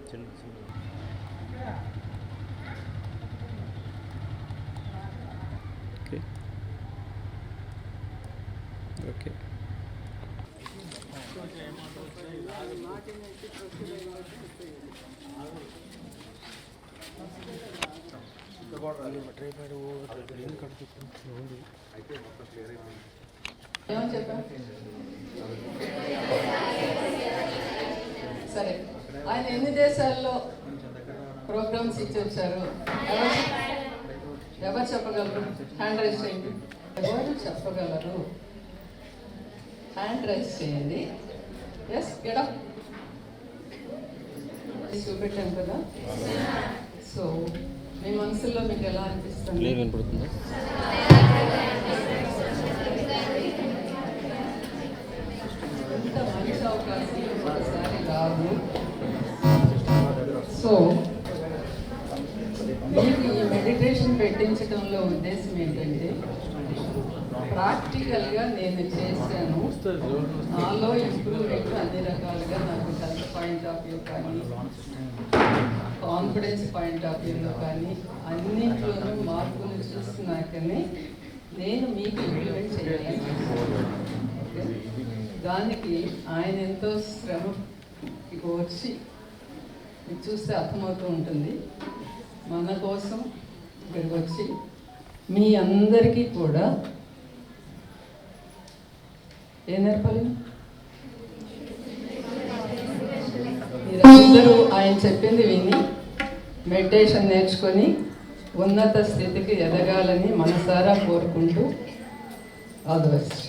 Okay సరే, ఆయన ఎన్ని దేశాల్లో ప్రోగ్రామ్స్ ఇచ్చి వచ్చారు? ఎవరు చెప్పగలరు? హ్యాండ్ రైజ్ చేయండి. ఎవరు చెప్పగలరు? హ్యాండ్ రైజ్ చేయండి. ఎస్, గెటప్ చూపెట్టాం కదా. సో మీ మనసులో మీకు ఎలా అనిపిస్తుంది? వినపడుతుందా? ఇంత మంచి అవకాశం ఒకసారి రాదు. సో మీకు ఈ మెడిటేషన్ పెట్టించడంలో ఉద్దేశం ఏంటంటే, ప్రాక్టికల్గా నేను చేశాను, నాలో ఇంప్రూవ్మెంట్ అన్ని రకాలుగా, నాకు హెల్త్ పాయింట్ ఆఫ్ వ్యూ కానీ, కాన్ఫిడెన్స్ పాయింట్ ఆఫ్ వ్యూలో కానీ, అన్నింటిలోనూ మార్పులు చూస్తున్నాకనే నేను మీకు ఇంప్లిమెంట్ చేయాలి. ఓకే, దానికి ఆయన ఎంతో శ్రమ వచ్చి మీకు చూస్తే అర్థమవుతూ ఉంటుంది. మన కోసం ఇక్కడికి వచ్చి మీ అందరికీ కూడా ఏం నేర్పాలి? మీరందరూ ఆయన చెప్పింది విని మెడిటేషన్ నేర్చుకొని ఉన్నత స్థితికి ఎదగాలని మనసారా కోరుకుంటూ ఆల్ ది బెస్ట్.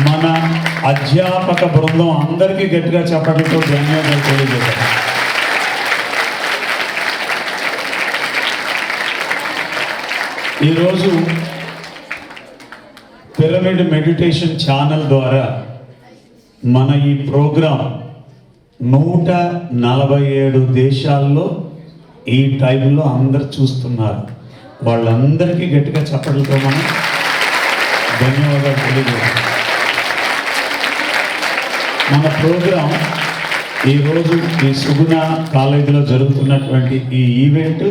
మన అధ్యాపక బృందం అందరికీ గట్టిగా చెప్పడంతో ధన్యవాదాలు తెలియజేశారు. ఈరోజు పిరమిడ్ మెడిటేషన్ ఛానల్ ద్వారా మన ఈ ప్రోగ్రాం 147 దేశాల్లో ఈ టైంలో అందరు చూస్తున్నారు. వాళ్ళందరికీ గట్టిగా చెప్పడంతో మనం ధన్యవాదాలు తెలియజేస్తాం. మన ప్రోగ్రాం ఈరోజు ఈ సుగుణ కాలేజీలో జరుగుతున్నటువంటి ఈ ఈవెంట్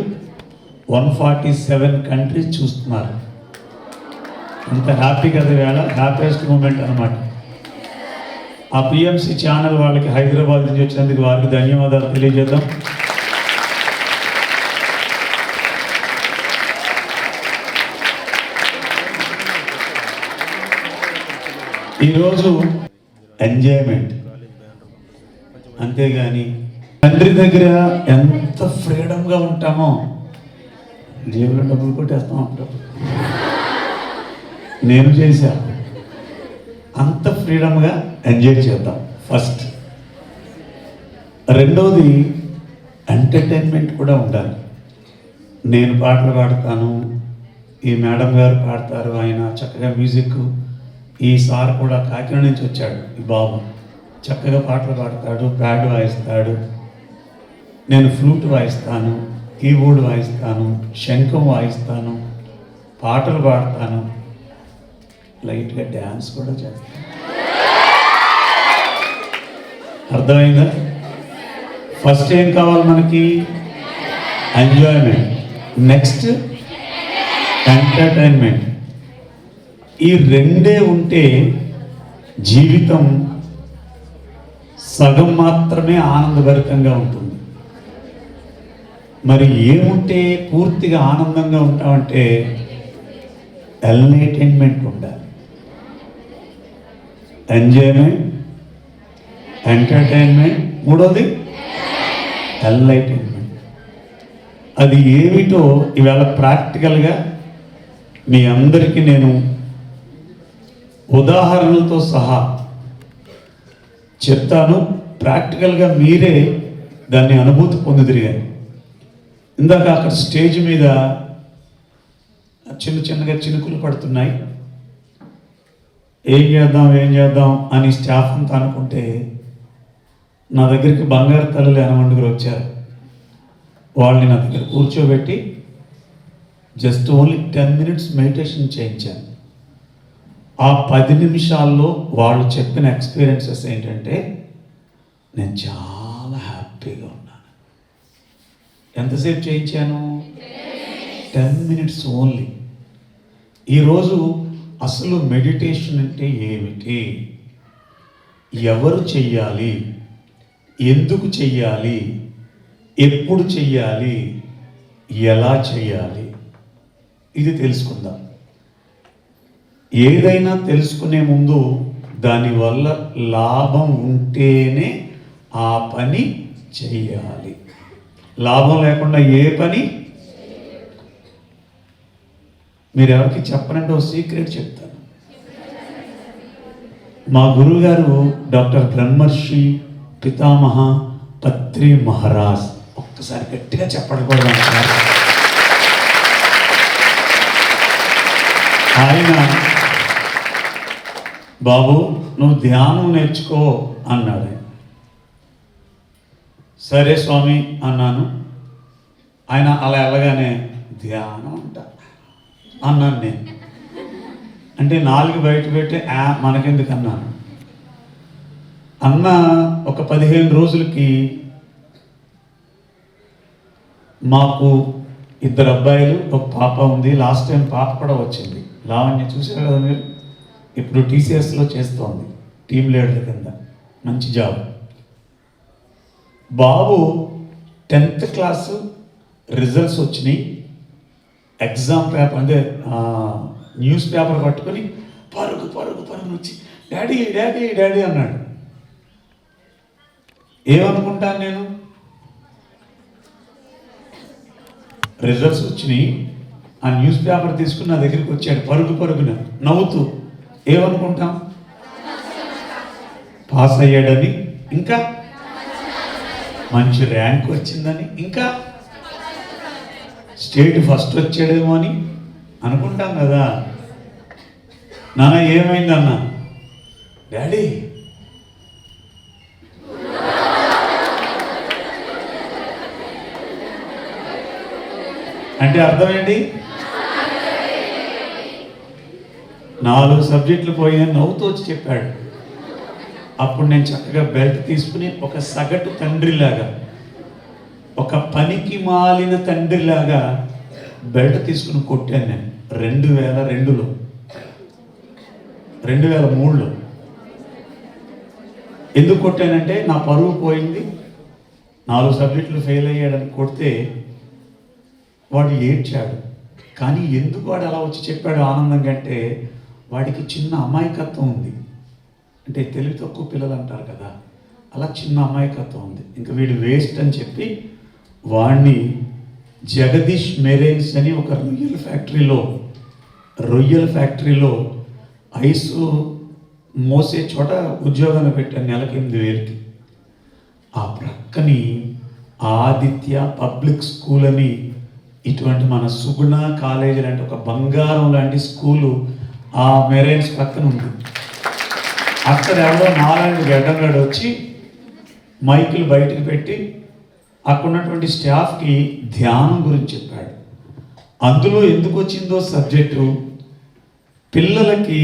147 కంట్రీస్ చూస్తున్నారు. అంత హ్యాపీ కదా, వేళ హ్యాపీయెస్ట్ మూమెంట్ అనమాట. ఆ పిఎంసి ఛానల్ వాళ్ళకి హైదరాబాద్ నుంచి వచ్చినందుకు వారికి ధన్యవాదాలు తెలియజేద్దాం. ఈరోజు ఎంజాయ్మెంట్, అంతేగాని తండ్రి దగ్గర ఎంత ఫ్రీడమ్గా ఉంటామో జేబులో డబ్బులు కొట్టేస్తాం అప్పుడప్పుడు. నేను చేశా. అంత ఫ్రీడమ్గా ఎంజాయ్ చేద్దాం ఫస్ట్. రెండోది ఎంటర్టైన్మెంట్ కూడా ఉండాలి. నేను పాటలు పాడతాను, ఈ మేడం గారు పాడతారు, ఆయన చక్కగా మ్యూజిక్. ఈ సార్ కూడా కాకినాడ నుంచి వచ్చాడు, ఈ బాబు చక్కగా పాటలు పాడతాడు, ప్యాడ్ వాయిస్తాడు. నేను ఫ్లూట్ వాయిస్తాను, కీబోర్డ్ వాయిస్తాను, శంఖం వాయిస్తాను, పాటలు పాడతాను, లైట్గా డ్యాన్స్ కూడా చేస్తాను. అర్థమైందా? ఫస్ట్ ఏం కావాలి మనకి? ఎంజాయ్మెంట్. Next entertainment. ఈ రెండే ఉంటే జీవితం సగం మాత్రమే ఆనందభరితంగా ఉంటుంది. మరి ఏముంటే పూర్తిగా ఆనందంగా ఉంటామంటే ఎన్లైటైన్మెంట్ ఉండాలి. ఎంజాయ్మెంట్, ఎంటర్టైన్మెంట్, మూడోది ఎన్లైటైన్మెంట్. అది ఏమిటో ఇవాళ ప్రాక్టికల్గా మీ అందరికీ నేను ఉదాహరణలతో సహా చెప్తాను. ప్రాక్టికల్గా మీరే దాన్ని అనుభూతి పొందుదిరిగాను. ఇందాక అక్కడ స్టేజ్ మీద చిన్న చిన్నగా చినుకులు పడుతున్నాయి. ఏం చేద్దాం అని స్టాఫ్ అంతా అనుకుంటే నా దగ్గరికి బంగారు తల్లులు యనమండుగురు వచ్చారు. వాళ్ళని నా దగ్గర కూర్చోబెట్టి జస్ట్ ఓన్లీ 10 minutes మెడిటేషన్ చేయించాను. ఆ 10 నిమిషాల్లో వాళ్ళు చెప్పిన ఎక్స్పీరియన్సెస్ ఏంటంటే నేను చాలా హ్యాపీగా ఉన్నాను. ఎంతసేపు చేయించాను? 10 minutes ఓన్లీ. ఈరోజు అసలు మెడిటేషన్ అంటే ఏమిటి, ఎవరు చెయ్యాలి, ఎందుకు చెయ్యాలి, ఎప్పుడు చెయ్యాలి, ఎలా చెయ్యాలి, ఇది తెలుసుకుందాం. ఏదైనా తెలుసుకునే ముందు దానివల్ల లాభం ఉంటేనే ఆ పని చెయ్యాలి. లాభం లేకుండా ఏ పని. మీరు ఎవరికి చెప్పనంటే ఒక సీక్రెట్ చెప్తాను. మా గురువు గారు డాక్టర్ బ్రహ్మర్షి పితామహ పత్రి మహారాజ్. ఒక్కసారి గట్టిగా చెప్పకూడదు. ఆయన బాబు నువ్వు ధ్యానం నేర్చుకో అన్నాడు. సరే స్వామి అన్నాను. ఆయన అలా వెళ్ళగానే ధ్యానం అంట అన్నాను నేను. అంటే 4 బయట పెట్టి మనకెందుకు అన్నాను. అన్న ఒక 15 రోజులకి మాకు 2 అబ్బాయిలు, ఒక పాప ఉంది. లాస్ట్ టైం పాప కూడా వచ్చింది. లావణ్య చూసారు కదా మీరు. ఇప్పుడు TCSలో చేస్తోంది, టీమ్ లీడర్ కింద, మంచి జాబ్. బాబు 10th క్లాసు రిజల్ట్స్ వచ్చినాయి. ఎగ్జామ్ పేపర్ అంటే న్యూస్ పేపర్ పట్టుకొని పరుగు పరుగు పరుగు వచ్చి డాడీ డాడీ డాడీ అన్నాడు. ఏమనుకుంటాను నేను, రిజల్ట్స్ వచ్చినాయి, ఆ న్యూస్ పేపర్ తీసుకుని నా దగ్గరికి వచ్చాడు పరుగు పరుగున నవ్వుతూ. ఏమనుకుంటాం, పాస్ అయ్యాడని, ఇంకా మంచి ర్యాంక్ వచ్చిందని, ఇంకా స్టేట్ ఫస్ట్ వచ్చాడేమో అని అనుకుంటాం కదా. నాన్న ఏమైందన్న, డాడీ అంటే అర్థం ఏంటి, 4 సబ్జెక్టులు పోయాయని నవ్వుతూ వచ్చి చెప్పాడు. అప్పుడు నేను చక్కగా బెల్ట్ తీసుకుని ఒక సగటు తండ్రిలాగా, ఒక పనికి మాలిన తండ్రిలాగా బెల్ట్ తీసుకుని కొట్టాను నేను 2002లో 2003లో. ఎందుకు కొట్టానంటే నా పరువు పోయింది, 4 సబ్జెక్టులు ఫెయిల్ అయ్యాడని కొడితే వాడు ఏడ్చాడు. కానీ ఎందుకు వాడు అలా వచ్చి చెప్పాడు ఆనందంగా అంటే, వాడికి చిన్న అమాయకత్వం ఉంది. అంటే తెలివి తక్కువ పిల్లలు అంటారు కదా, అలా చిన్న అమాయకత్వం ఉంది. ఇంకా వీడు వేస్ట్ అని చెప్పి వాడిని జగదీష్ మెరైన్స్ అని ఒక రొయ్యల ఫ్యాక్టరీలో ఐస్ మోసే చోట ఉద్యోగాన్ని పెట్టాను నెలకి 8,000కి. ఆ ప్రక్కని ఆదిత్య పబ్లిక్ స్కూల్ అని, ఇటువంటి మన సుగుణ కాలేజీ లాంటి ఒక బంగారం లాంటి స్కూలు ఆ మెరైన్స్ పక్కన ఉంది. అక్కడ ఎవరో నాలాంటి గడ్డంగాడు వచ్చి మైకులు బయటకు పెట్టి అక్కడ ఉన్నటువంటి స్టాఫ్కి ధ్యానం గురించి చెప్పాడు. అందులో ఎందుకు వచ్చిందో సబ్జెక్టు, పిల్లలకి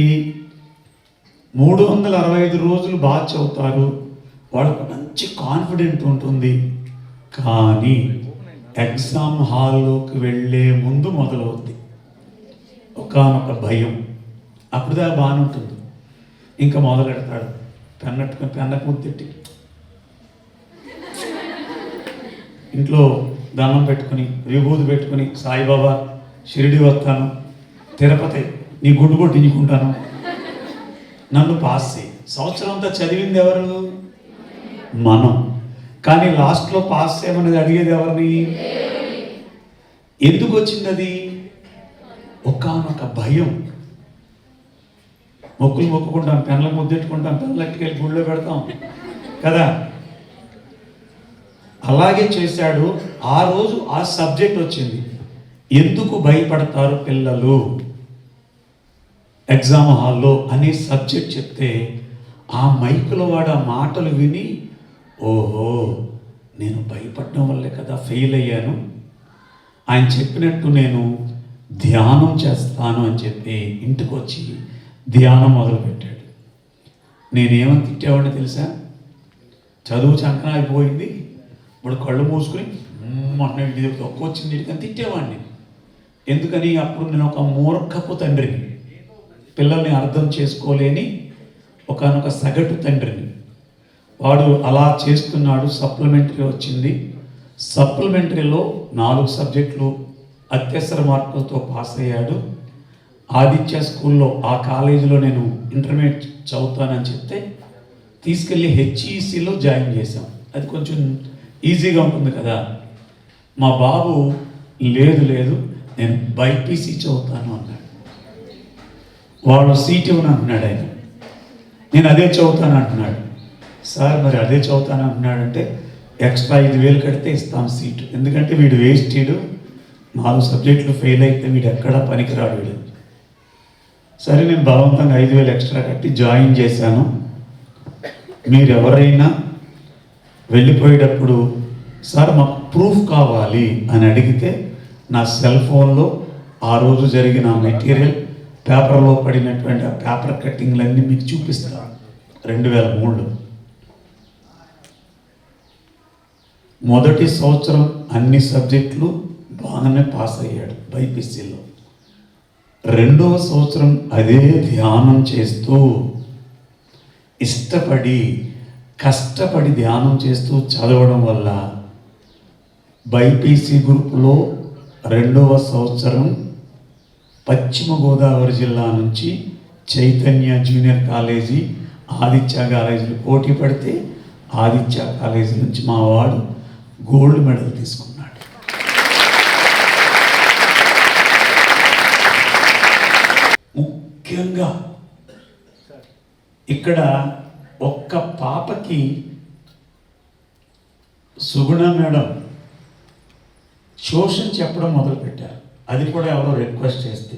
365 రోజులు బాగా చదువుతారు, వాళ్ళకు మంచి కాన్ఫిడెంట్ ఉంటుంది. కానీ ఎగ్జామ్ హాల్లోకి వెళ్ళే ముందు మొదలవుద్ది ఒకానొక భయం. అప్పుడుదా బాగానే ఉంటుంది. ఇంకా మొదలెడతాడు పెన్నకు ముద్దెట్టి ఇంట్లో దండం పెట్టుకుని విభూతి పెట్టుకుని, సాయిబాబా షిరిడి వస్తాను, తిరుపతి నీ గుండు కొట్టించుకుంటాను, నన్ను పాస్ చేయి. సంవత్సరం అంతా చదివింది ఎవరు? మనం. కానీ లాస్ట్లో పాస్ చేయమనేది అడిగేది ఎవరిని? ఎందుకు వచ్చింది అది? ఒకానొక భయం. మొక్కులు మొక్కుకుంటాం, పెన్లకు ముద్దెట్టుకుంటాం, పెన్లెట్టుకెళ్ళి గుళ్ళో పెడతాం కదా. అలాగే చేశాడు. ఆ రోజు ఆ సబ్జెక్ట్ వచ్చింది. ఎందుకు భయపడతారు పిల్లలు ఎగ్జామ్ హాల్లో అనే సబ్జెక్ట్ చెప్తే, ఆ మైకులో వాడు ఆ మాటలు విని ఓహో, నేను భయపడడం వల్లే కదా ఫెయిల్ అయ్యాను. ఆయన చెప్పినట్టు నేను ధ్యానం చేస్తాను అని చెప్పి ఇంటికి వచ్చి ధ్యానం మొదలుపెట్టాడు. నేనేమని తిట్టేవాడిని తెలుసా? చదువు చంకన అయిపోయింది, ఇప్పుడు కళ్ళు మూసుకుని ఇది తక్కువ వచ్చింది అని తిట్టేవాడిని. ఎందుకని? అప్పుడు నేను ఒక మూర్ఖపు తండ్రిని, పిల్లల్ని అర్థం చేసుకోలేని ఒకనొక సగటు తండ్రిని. వాడు అలా చేస్తున్నాడు. సప్లిమెంటరీ వచ్చింది. సప్లిమెంటరీలో 4 సబ్జెక్టులు అత్యవసర మార్కులతో పాస్ అయ్యాడు. ఆదిత్య స్కూల్లో, ఆ కాలేజీలో నేను ఇంటర్మీడియట్ చదువుతానని చెప్తే తీసుకెళ్ళి హెచ్ఈసిలో జాయిన్ చేశాం. అది కొంచెం ఈజీగా ఉంటుంది కదా. మా బాబు లేదు లేదు నేను బైపీసీ చదువుతాను అన్నాడు. వాడు సీట్ ఇవ్వను అంటున్నాడు ఆయన. నేను అదే చదువుతాను అంటున్నాడు. సార్ మరి అదే చదువుతాను అంటున్నాడంటే ఎక్స్ట్రా 5,000 కడితే ఇస్తాం సీటు, ఎందుకంటే వీడు వేస్టీడు, 4 సబ్జెక్టులు ఫెయిల్ అయితే వీడు ఎక్కడా పనికిరాడు వీడు. సరే నేను బలవంతంగా 5,000 ఎక్స్ట్రా కట్టి జాయిన్ చేశాను. మీరు ఎవరైనా వెళ్ళిపోయేటప్పుడు సార్ మాకు ప్రూఫ్ కావాలి అని అడిగితే నా సెల్ ఫోన్లో ఆ రోజు జరిగిన మెటీరియల్, పేపర్లో పడినటువంటి ఆ పేపర్ కట్టింగ్లన్నీ మీకు చూపిస్తాను. 2003 మొదటి సంవత్సరం అన్ని సబ్జెక్టులు బాగానే పాస్ అయ్యాడు బైపీసీలో. 2వ సంవత్సరం అదే ధ్యానం చేస్తూ ఇష్టపడి కష్టపడి ధ్యానం చేస్తూ చదవడం వల్ల బైపీసీ గ్రూపులో 2వ సంవత్సరం పశ్చిమ గోదావరి జిల్లా నుంచి చైతన్య జూనియర్ కాలేజీ, ఆదిత్య కాలేజీలు పోటీ పడితే ఆదిత్య కాలేజీ నుంచి మా వాడు గోల్డ్ మెడల్ తీసుకున్నాడు. ముఖ్యంగా ఇక్కడ ఒక్క పాపకి సుగుణ మేడం ట్యూషన్ చెప్పడం మొదలుపెట్టారు. అది కూడా ఎవరో రిక్వెస్ట్ చేస్తే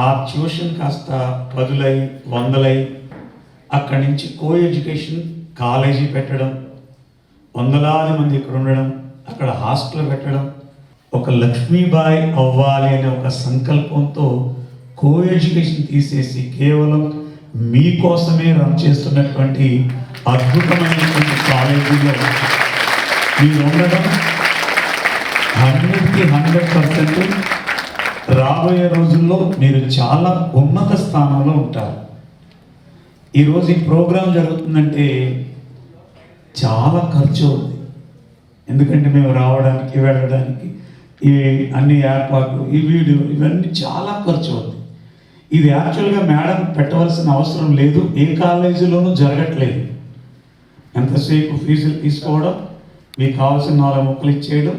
ఆ ట్యూషన్ కాస్త 10లై 100లై అక్కడి నుంచి కో ఎడ్యుకేషన్ కాలేజీ పెట్టడం, వందలాది మంది ఇక్కడ ఉండడం, అక్కడ హాస్టల్ పెట్టడం, ఒక లక్ష్మీబాయి అవ్వాలి అనే ఒక సంకల్పంతో కో ఎడ్యుకేషన్ తీసేసి కేవలం మీకోసమే రన్ చేస్తున్నటువంటి అద్భుతమైనటువంటి కాలేజీలో మీరు ఉండడం 100కి 100% రాబోయే రోజుల్లో మీరు చాలా ఉన్నత స్థానంలో ఉంటారు. ఈరోజు ఈ ప్రోగ్రాం జరుగుతుందంటే చాలా ఖర్చు అవుతుంది. ఎందుకంటే మేము రావడానికి వెళ్ళడానికి ఈ అన్ని ఏర్పాట్లు, ఈ వీడియో, ఇవన్నీ చాలా ఖర్చు అవుతుంది. ఇది యాక్చువల్గా మేడం పెట్టవలసిన అవసరం లేదు, ఏ కాలేజీలోనూ జరగట్లేదు. ఎంతసేపు ఫీజులు తీసుకోవడం, మీకు కావాల్సిన 4 ముక్కలు ఇచ్చేయడం,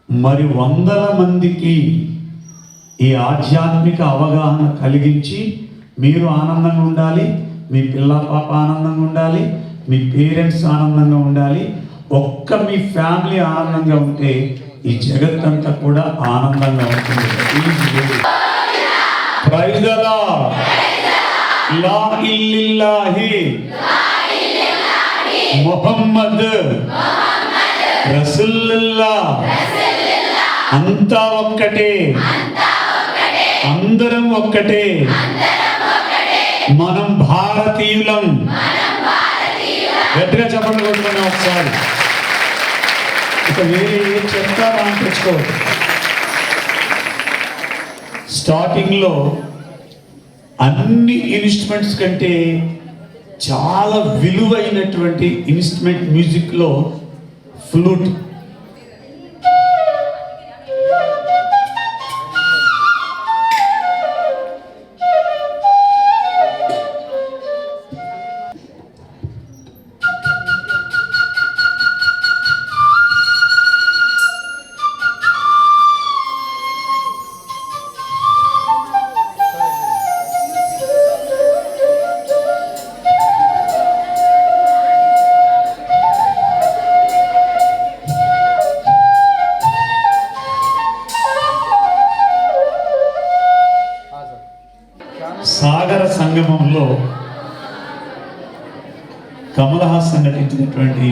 మరి 100ల మందికి ఈ ఆధ్యాత్మిక అవగాహన కలిగించి మీరు ఆనందంగా ఉండాలి, మీ పిల్ల పాప ఆనందంగా ఉండాలి, మీ పేరెంట్స్ ఆనందంగా ఉండాలి. ఒక్క మీ ఫ్యామిలీ ఆనందంగా ఉంటే ఈ జగత్తంతా కూడా ఆనందంగా ఉంటుంది. Praise the Lord. లా ఇల్లాహి ముహమ్మద్ రసూలుల్లాహ్. అంతా ఒక్కటే, అందరం ఒక్కటే, మనం భారతీయులం. గట్టిగా చెప్పండి కొట్టుకుని ఒకసారి. ఇక వేరే ఏం చెప్తా మనం తెచ్చుకోవచ్చు. స్టార్టింగ్లో అన్ని ఇన్స్ట్రుమెంట్స్ కంటే చాలా విలువైనటువంటి ఇన్స్ట్రుమెంట్ మ్యూజిక్లో ఫ్లూట్. సాగర సంగమంలో కమల్ హాసన్ నటించినటువంటి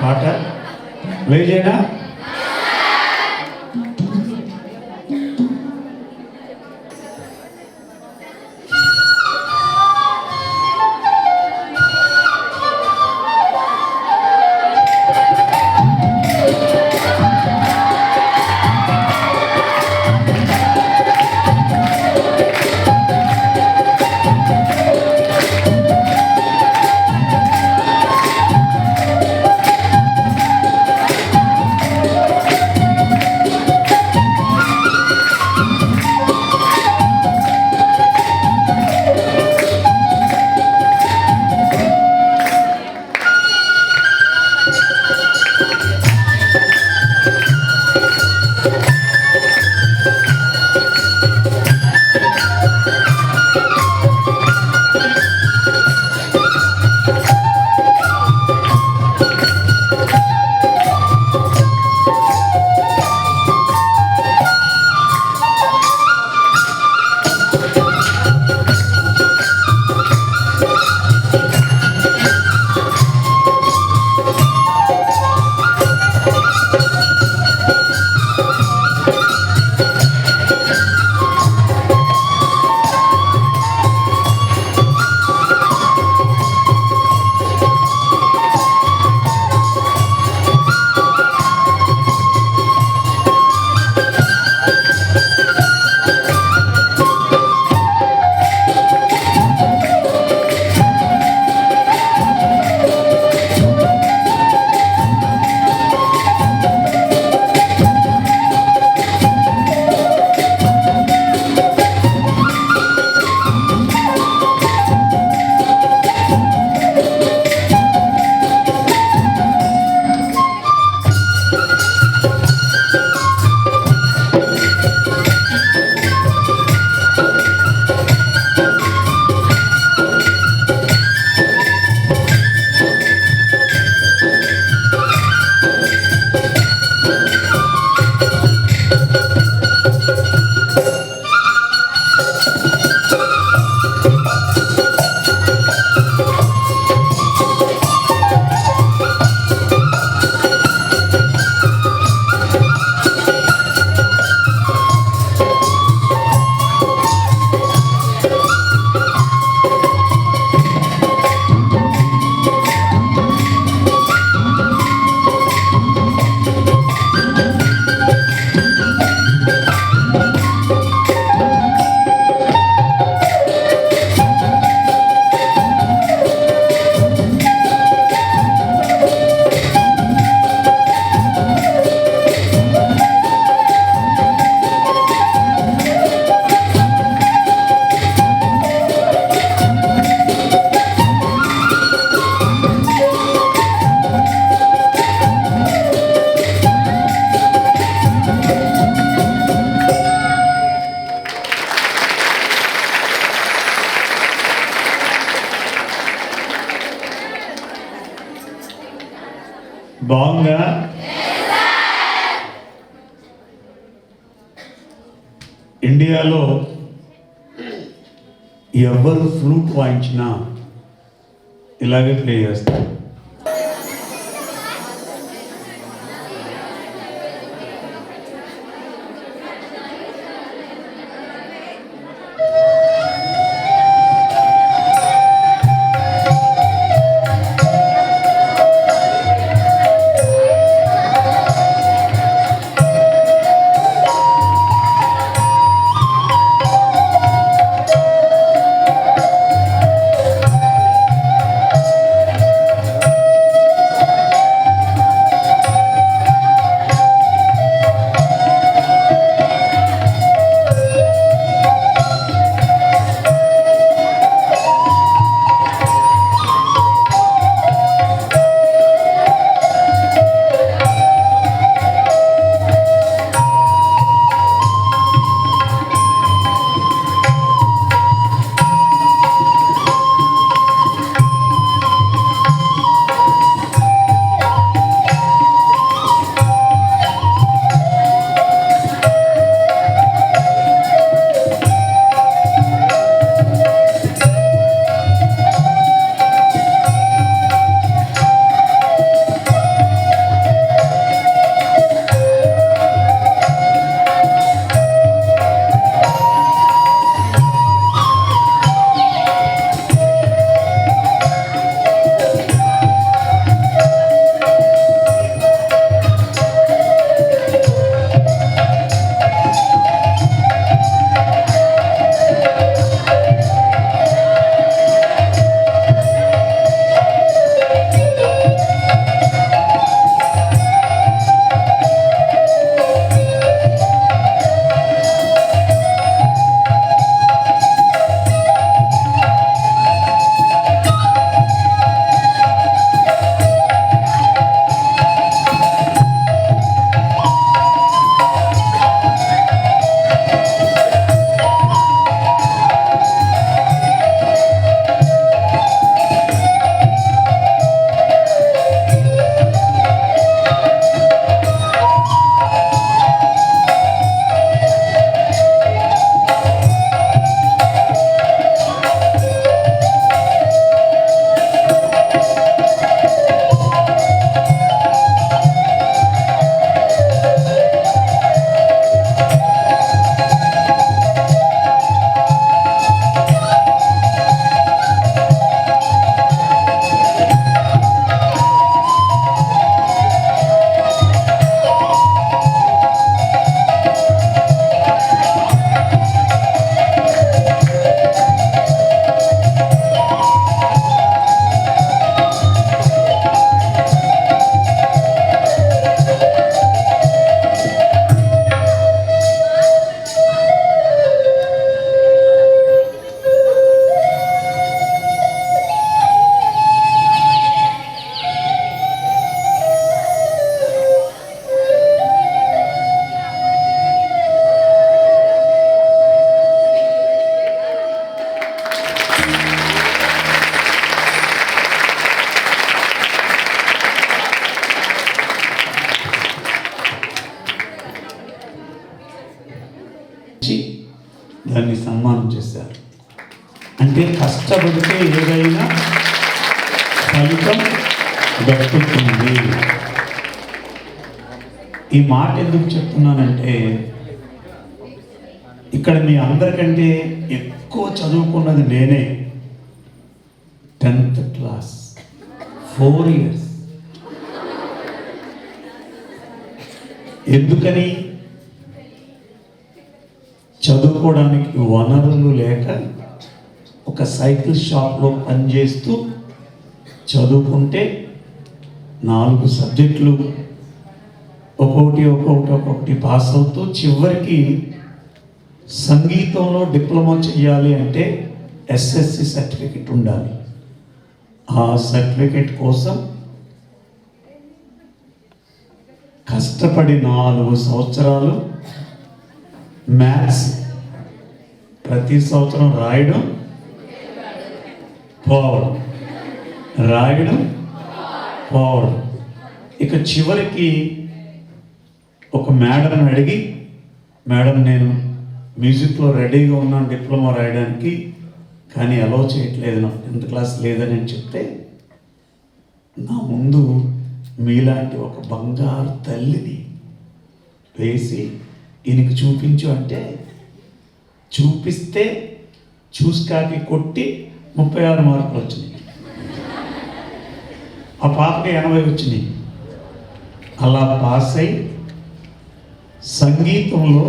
పాట వేజేనా. బాగుందా? ఇండియాలో ఎవరు ఫ్లూట్ వాయించినా ఇలాగే ప్లే చేస్తారు. ఇచ్చి దాన్ని సన్మానం చేశారు. అంటే కష్టపడితే ఏదైనా ఫలితం దక్కుతుంది. ఈ మాట ఎందుకు చెప్తున్నానంటే, ఇక్కడ మీ అందరికంటే ఎక్కువ చదువుకున్నది నేనే. 10th class, 4 years. ఎందుకని? చదువుకోవడానికి వనరులు లేక ఒక సైకిల్ షాప్లో పనిచేస్తూ చదువుకుంటే 4 సబ్జెక్టులు ఒక్కొక్కటి పాస్ అవుతూ చివరికి సంగీతంలో డిప్లొమా చేయాలి అంటే ఎస్ఎస్సి సర్టిఫికెట్ ఉండాలి. ఆ సర్టిఫికెట్ కోసం కష్టపడి 4 సంవత్సరాలు మ్యాథ్స్ ప్రతి సంవత్సరం రాయడం పోవడం, రాయడం పోవడం. ఇక చివరికి ఒక మేడంని అడిగి, మేడం నేను మ్యూజిక్లో రెడీగా ఉన్నాను డిప్లొమా రాయడానికి, కానీ అలౌ చేయట్లేదు, నాకు 10th క్లాస్ లేదని చెప్తే, నా ముందు మీలాంటి ఒక బంగారు తల్లిని వేసి ఈయనకి చూపించు అంటే చూపిస్తే చూసుకాకి కొట్టి 36 మార్కులు వచ్చినాయి. ఆ పాపకి 80 వచ్చినాయి. అలా పాస్ అయి సంగీతంలో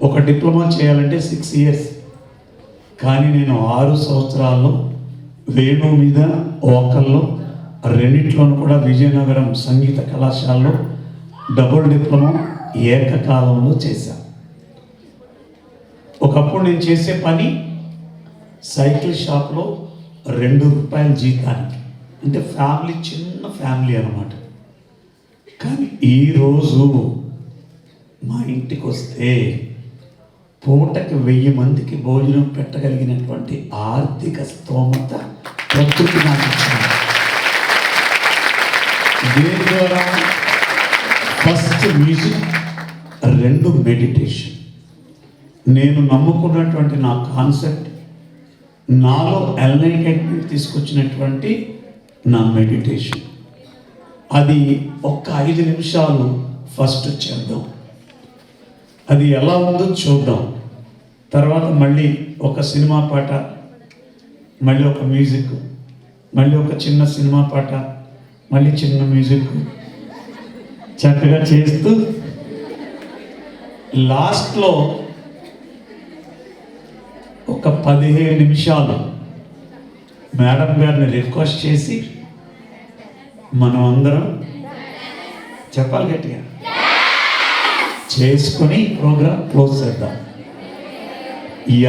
ఒక డిప్లొమా చేయాలంటే 6 years, కానీ నేను 6 సంవత్సరాల్లో వేణు మీద వోకల్లో రెండిట్లోనూ కూడా విజయనగరం సంగీత కళాశాలలో డబుల్ డిప్లొమా ఏకకాలంలో చేశాను. ఒకప్పుడు నేను చేసే పని సైకిల్ షాప్లో 2 రూపాయల జీతానికి, అంటే ఫ్యామిలీ చిన్న ఫ్యామిలీ అన్నమాట. కానీ ఈరోజు మా ఇంటికి వస్తే పూటకి 1000 మందికి భోజనం పెట్టగలిగినటువంటి ఆర్థిక స్తోమత ప్రకృతి నాకు ఇచ్చింది. దీని ద్వారా ఫస్ట్ మ్యూజిక్, 2 మెడిటేషన్. నేను నమ్ముకున్నటువంటి నా కాన్సెప్ట్, నాలో ఎన్లైటన్మెంట్ తీసుకొచ్చినటువంటి నా మెడిటేషన్. అది ఒక్క 5 నిమిషాలు ఫస్ట్ చేద్దాం, అది ఎలా ఉందో చూద్దాం. తర్వాత మళ్ళీ ఒక సినిమా పాట, మళ్ళీ ఒక మ్యూజిక్, మళ్ళీ ఒక చిన్న సినిమా పాట, మళ్ళీ చిన్న మ్యూజిక్ చక్కగా చేస్తూ లాస్ట్లో ఒక 15 నిమిషాలు మేడం గారిని రిక్వెస్ట్ చేసి మనం అందరం చెప్పాలి గట్టిగా చేసుకొని ప్రోగ్రాం క్లోజ్ చేద్దాం.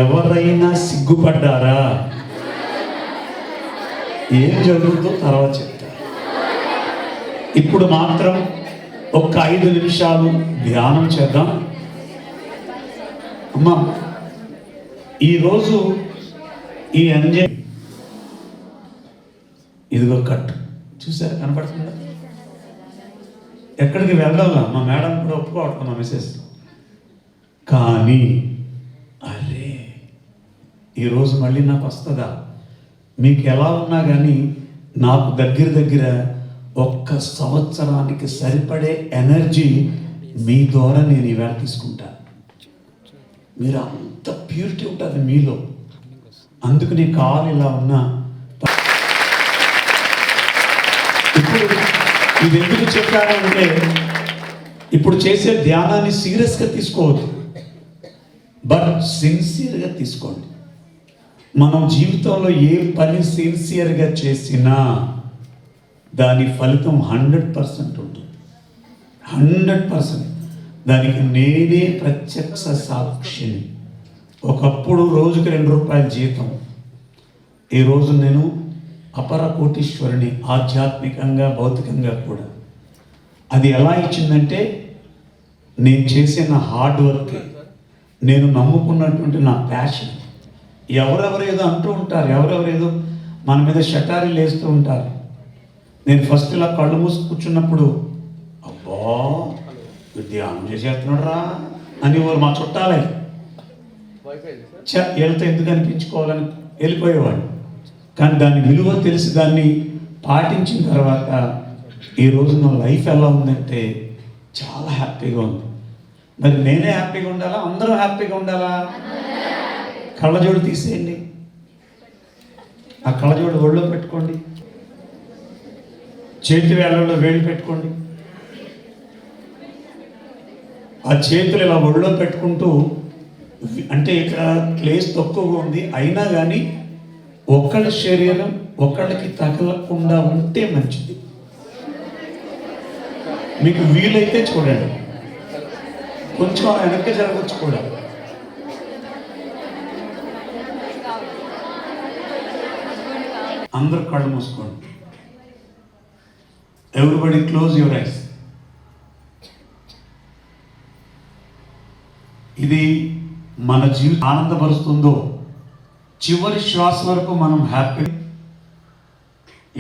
ఎవరైనా సిగ్గుపడ్డారా? ఏం జరుగుతుందో తర్వాత చెప్తా. ఇప్పుడు మాత్రం ఒక 5 నిమిషాలు ధ్యానం చేద్దాం. అమ్మా, ఈరోజు ఈ ఎంజాయ్ ఇదిగో కట్టు చూసారా, కనపడుతుందా? ఎక్కడికి వెళ్దాంలా, మా మేడం కూడా ఒప్పుకోవట్లేదు, మా మిసెస్. కానీ అరే ఈరోజు మళ్ళీ నాకు వస్తుందా? మీకు ఎలా ఉన్నా కానీ నాకు దగ్గర 1 సంవత్సరానికి సరిపడే ఎనర్జీ మీ ద్వారా నేను ఈవేళ తీసుకుంటాను. మీరు అంత ప్యూరిటీ ఉంటుంది మీలో, అందుకు నీ కాలు ఇలా ఉన్నా. ఇప్పుడు ఇది ఎందుకు చెప్పానంటే, ఇప్పుడు చేసే ధ్యానాన్ని సీరియస్గా తీసుకోవద్దు, బట్ సిన్సియర్గా తీసుకోండి. మనం జీవితంలో ఏ పని సిన్సియర్గా చేసినా దాని ఫలితం 100% ఉంటుంది. 100%. దానికి నేనే ప్రత్యక్ష సాక్షిని. ఒకప్పుడు రోజుకి 2 రూపాయల జీతం, ఈరోజు నేను అపర కోటీశ్వరుని, ఆధ్యాత్మికంగా భౌతికంగా కూడా. అది ఎలా ఇచ్చిందంటే నేను చేసే నా హార్డ్ వర్క్, నేను నమ్ముకున్నటువంటి నా ప్యాషన్. ఎవరెవరేదో అంటూ ఉంటారు, ఎవరెవరేదో మన మీద షటారీలు వేస్తూ ఉంటారు. నేను ఫస్ట్ ఇలా కళ్ళు మూసి కూర్చున్నప్పుడు అబ్బా ధ్యానం చేసేస్తున్నాడు రా అని వారు మా చుట్టాలే. వీళ్ళతో ఎందుకు అనిపించుకోవాలని వెళ్ళిపోయేవాడు. కానీ దాని విలువ తెలిసి దాన్ని పాటించిన తర్వాత ఈరోజు నా లైఫ్ ఎలా ఉందంటే చాలా హ్యాపీగా ఉంది. మరి నేనే హ్యాపీగా ఉండాలా, అందరూ హ్యాపీగా ఉండాలా? కళ్ళజోడు తీసేయండి, ఆ కళ్ళజోడు ఒళ్ళో పెట్టుకోండి, చేతి వేళ్ళలో వేళ్ళు పెట్టుకోండి. ఆ చేతులు ఇలా ఒళ్ళో పెట్టుకుంటూ, అంటే ఇక్కడ ప్లేస్ తక్కువగా ఉంది అయినా కానీ ఒకళ్ళ శరీరం ఒకళ్ళకి తగలకుండా ఉంటే మంచిది. మీకు వీలైతే చూడండి, కొంచెం వెనక్కి జరగచ్చు కూడా. అందరూ కళ్ళు మూసుకోండి. Everybody close your eyes. ఇది మన జీవితం ఆనందపరుస్తుందో చివరి శ్వాస వరకు మనం హ్యాపీ.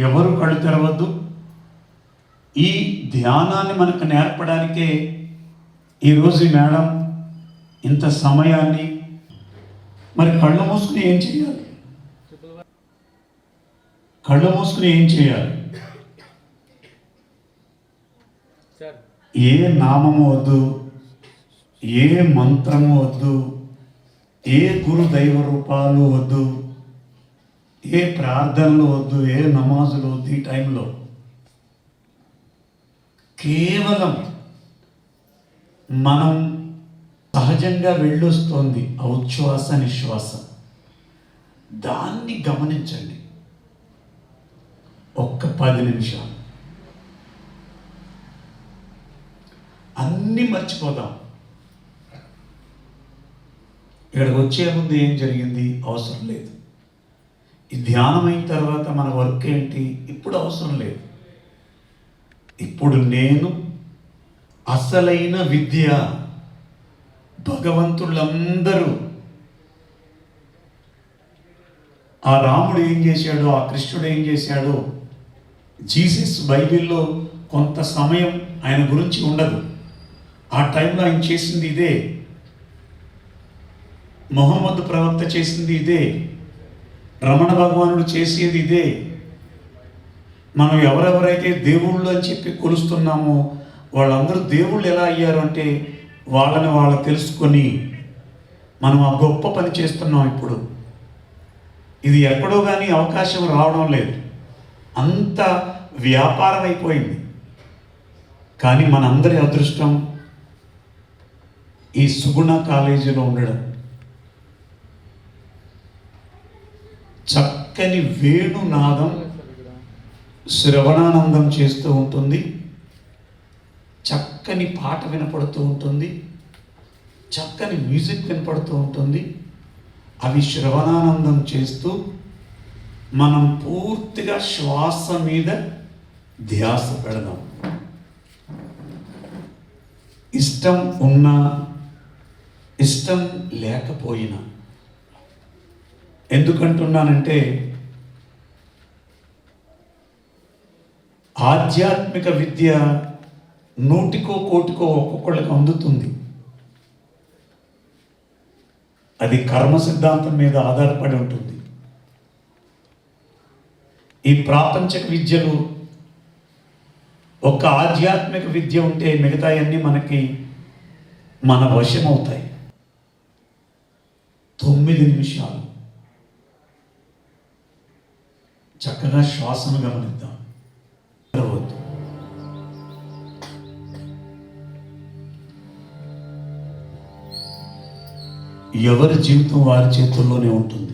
ఎవరు కళ్ళు తెరవద్దు. ఈ ధ్యానాన్ని మనకు నేర్పడానికే ఈరోజు మేడం ఇంత సమయాన్ని. మరి కళ్ళు మూసుకుని ఏం చేయాలి? కళ్ళు మూసుకుని ఏం చేయాలి? ఏ నామము వద్దు, ఏ మంత్రము వద్దు, ఏ గురు దైవ రూపాలు వద్దు, ఏ ప్రార్థనలు వద్దు, ఏ నమాజులు వద్దు. ఈ టైంలో కేవలం మనం సహజంగా వెళ్ళొస్తోంది ఆ ఉచ్ఛ్వాస నిశ్వాస, దాన్ని గమనించండి. ఒక్క 10 నిమిషాలు అన్నీ మర్చిపోదాం. ఇక్కడికి వచ్చే ముందు ఏం జరిగింది అవసరం లేదు. ఈ ధ్యానం అయిన తర్వాత మన వర్క్ ఏంటి ఇప్పుడు అవసరం లేదు. ఇప్పుడు నేను అసలైన విద్య. భగవంతులందరూ ఆ రాముడు ఏం చేశాడో, ఆ కృష్ణుడు ఏం చేశాడో, జీసస్ బైబిల్లో కొంత సమయం ఆయన గురించి ఉండదు. ఆ టైంలో ఆయన చేసింది ఇదే, మొహమ్మద్ ప్రవక్త చేసింది ఇదే, రమణ భగవానుడు చేసేది ఇదే. మనం ఎవరెవరైతే దేవుళ్ళు అని చెప్పి కొలుస్తున్నామో వాళ్ళందరూ దేవుళ్ళు ఎలా అయ్యారు అంటే వాళ్ళని వాళ్ళు తెలుసుకొని మనం ఆ గొప్ప పని చేస్తున్నాం. ఇప్పుడు ఇది ఎక్కడో కానీ అవకాశం రావడం లేదు, అంత వ్యాపారం అయిపోయింది. కానీ మనందరి అదృష్టం ఈ సుగుణ కాలేజీలో ఉండడం. చక్కని వేణునాదం శ్రవణానందం చేస్తూ ఉంటుంది, చక్కని పాట వినపడుతూ ఉంటుంది, చక్కని మ్యూజిక్ వినపడుతూ ఉంటుంది. అవి శ్రవణానందం చేస్తూ మనం పూర్తిగా శ్వాస మీద ధ్యాస పెడదాం. ఇష్టం ఉన్నా ఇష్టం లేకపోయినా. ఎందుకంటున్నానంటే ఆధ్యాత్మిక విద్య 100కో కోటికో ఒక్కొక్కళ్ళకి అందుతుంది. అది కర్మ సిద్ధాంతం మీద ఆధారపడి ఉంటుంది. ఈ ప్రాపంచక విద్యలు ఒక ఆధ్యాత్మిక విద్య ఉంటే మిగతాయన్నీ మనకి మన వశం అవుతాయి. 9 నిమిషాలు చక్కగా శ్వాసను గమనిద్దాం. ఎవరి జీవితం వారి చేతుల్లోనే ఉంటుంది.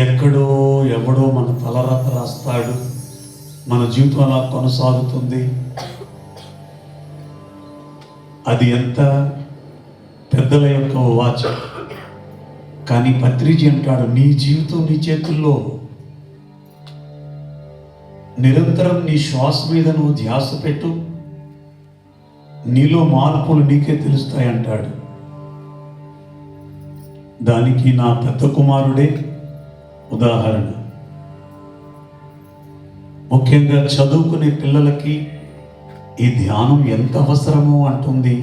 ఎక్కడో ఎవడో మన తలరాత రాస్తాడు, మన జీవితం అలా కొనసాగుతుంది. అది ఎంత పెద్దల యొక్క వాచ. కానీ పత్రిజీ అంటాడు, నీ జీవితం నీ చేతుల్లో. నిరంతరం నీ శ్వాస మీద నువ్వు ధ్యాస పెట్టు, నీలో మార్పులు నీకే తెలుస్తాయి అంటాడు. దానికి నా పెద్ద కుమారుడే ఉదాహరణ. ముఖ్యంగా చదువుకునే పిల్లలకి ఈ ధ్యానం ఎంత అవసరమో అంటుంది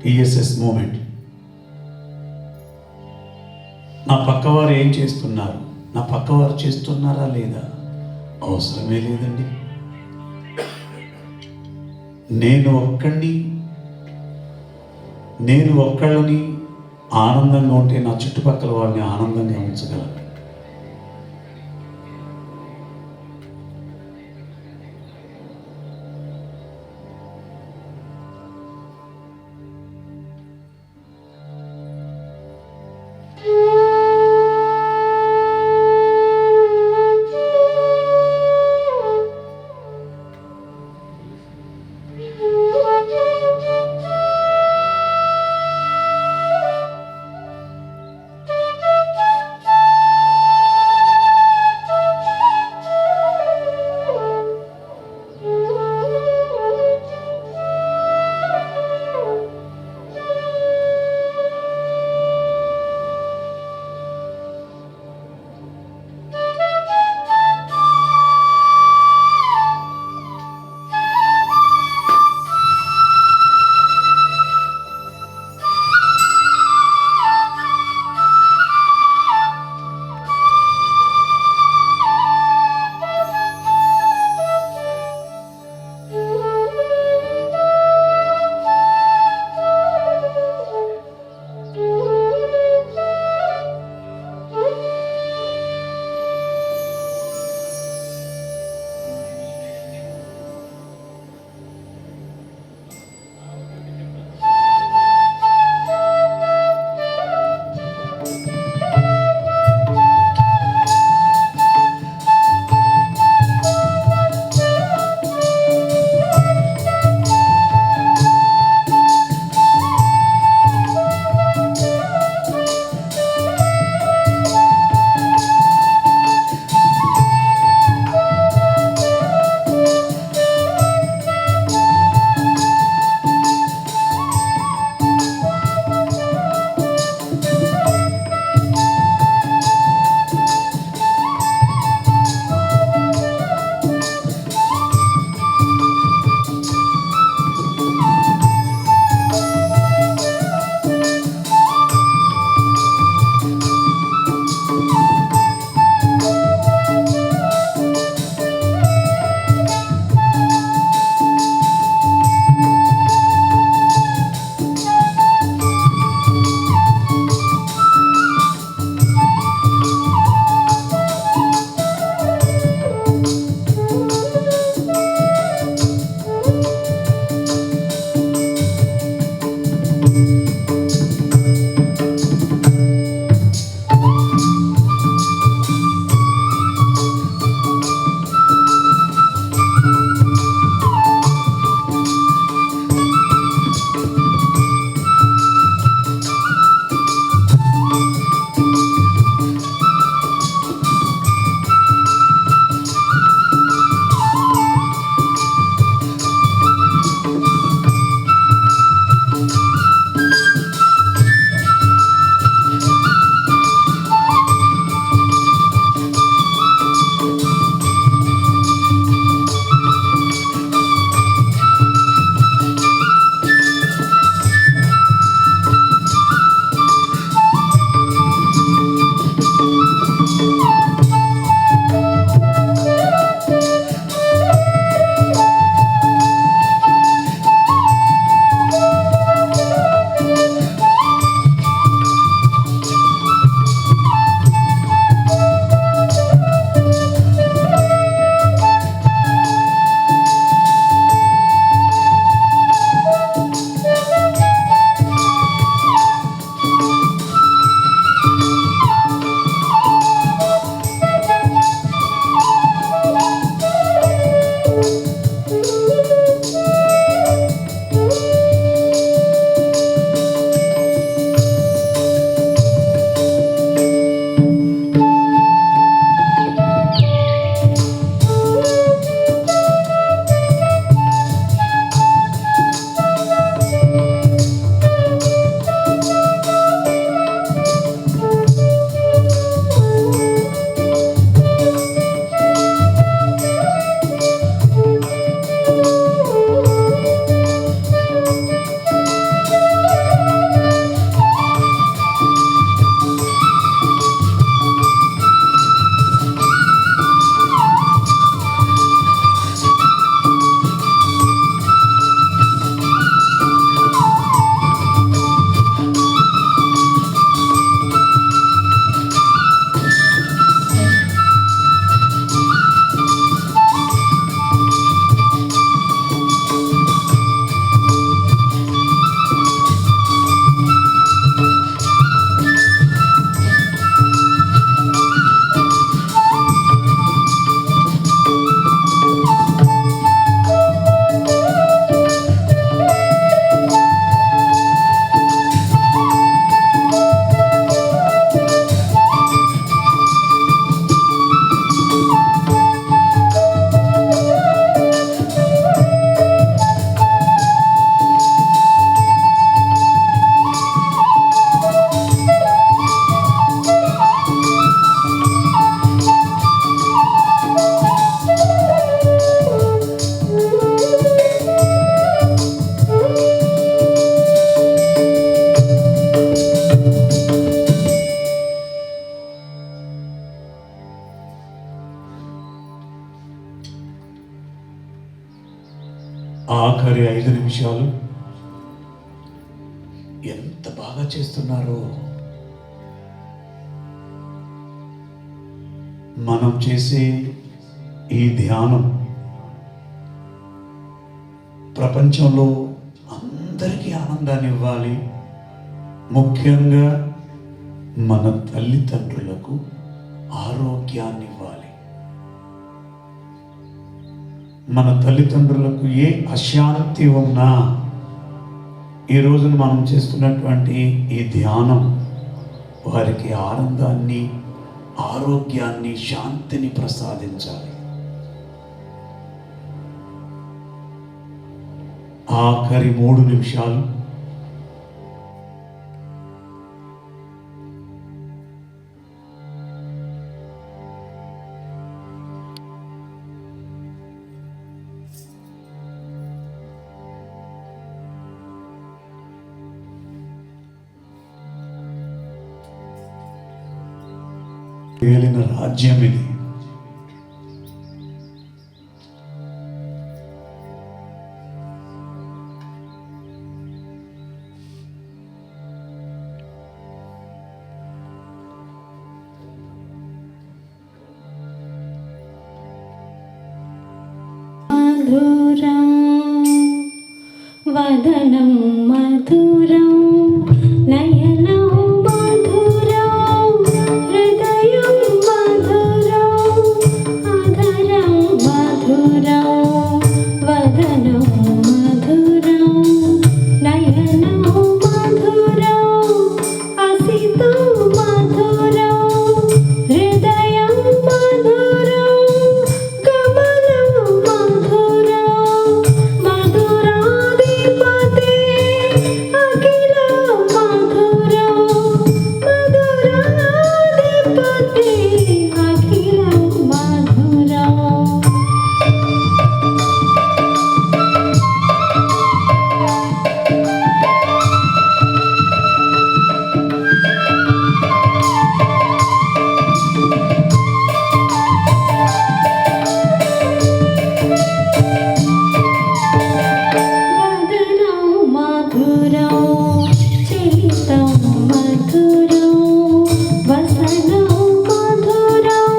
పిఎస్ఎస్ మూమెంట్. నా పక్కవారు ఏం చేస్తున్నారు, నా పక్కవారు చేస్తున్నారా లేదా, అవసరమే లేదండి. నేను ఒక్కళ్ళని ఆనందంగా ఉంటే నా చుట్టుపక్కల వాళ్ళని ఆనందంగా ఉంచగలను. ఆఖరి 5 నిమిషాలు ఎంత బాగా చేస్తున్నారో. మనం చేసే ఈ ధ్యానం ప్రపంచంలో అందరికీ ఆనందాన్ని ఇవ్వాలి. ముఖ్యంగా మన తల్లిదండ్రులకు ఆరోగ్యాన్ని ఇవ్వాలి. మన తల్లిదండ్రులకు ఏ అశాంతి ఉన్నా ఈ రోజున మనం చేస్తున్నటువంటి ఈ ధ్యానం వారికి ఆనందాన్ని, ఆరోగ్యాన్ని, శాంతిని ప్రసాదించాలి. ఆఖరి 3 నిమిషాలు ఏలిన రాజ్యం ఇది. మధురం వదనం మధురం నయనం మధురం హృదయం మధురం అధరం మధురం వదనం మధురం నయనం మధురం అసితం మధురం హృదయం మధురం కమలం మధురం మధురాధిపతి అఖిలం మధురం మధురాధిపతి అఖిలం మధురం. వదనం మధురం చలితం మధురం వసనం మధురం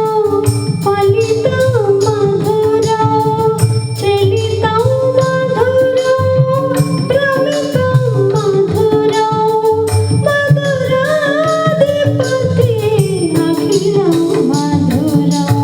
ఫలితం మధురం చలితం మధురం ప్రమితం మధురం మధురాధిపతి అఖిలం మధురం.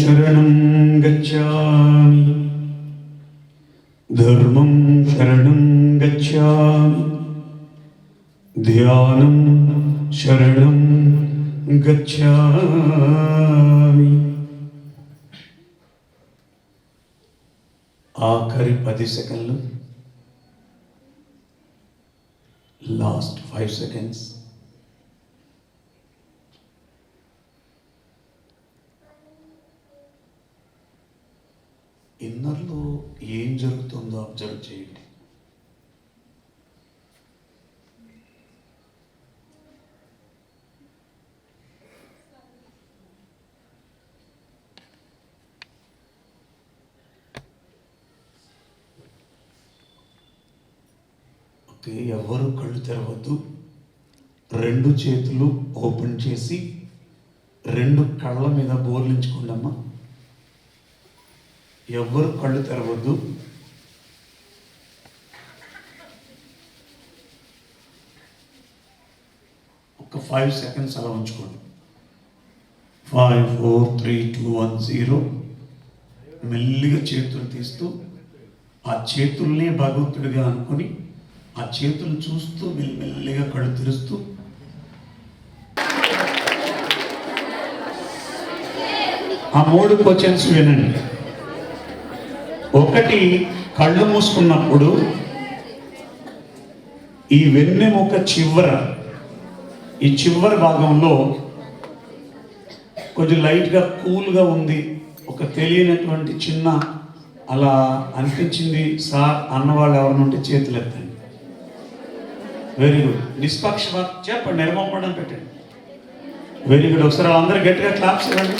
శరణం గచ్ఛామి ధర్మం శరణం గచ్ఛామి ధ్యానం శరణం గచ్ఛామి. ఆఖరి 10 సెకండ్లు, లాస్ట్ 5 సెకండ్స్. ఇన్నర్లో ఏం జరుగుతుందో అబ్జర్వ్ చేయండి. ఓకే, ఎవరు కళ్ళు తెరవద్దు. 2 చేతులు ఓపెన్ చేసి 2 కళ్ళ మీద బోర్లించుకోండమ్మా. ఎవ్వరు కళ్ళు తెరవద్దు. ఒక 5 సెకండ్స్ అలా ఉంచుకోండి. 5 4 3 2 1 0. మెల్లిగా చేతులు తీస్తూ ఆ చేతుల్నే భగవంతుడిగా అనుకొని ఆ చేతులు చూస్తూ మెల్లిగా కళ్ళు తెరుస్తూ ఆ 3 క్వశ్చన్స్ వినండి. 1, కళ్ళు మూసుకున్నప్పుడు ఈ వెన్నెముక ఈ చివరి భాగంలో కొంచెం లైట్గా కూల్గా ఉంది, ఒక తెలియనటువంటి చిన్న అలా అనిపించింది సార్ అన్నవాళ్ళు ఎవరిని ఉంటే చేతులు ఎత్తండి. Very good. నిష్పక్షపాత చెప్పండి, నిర్మపడం పెట్టండి. Very good. ఒకసారి అందరూ గట్టిగా క్లాప్స్ ఇవ్వండి.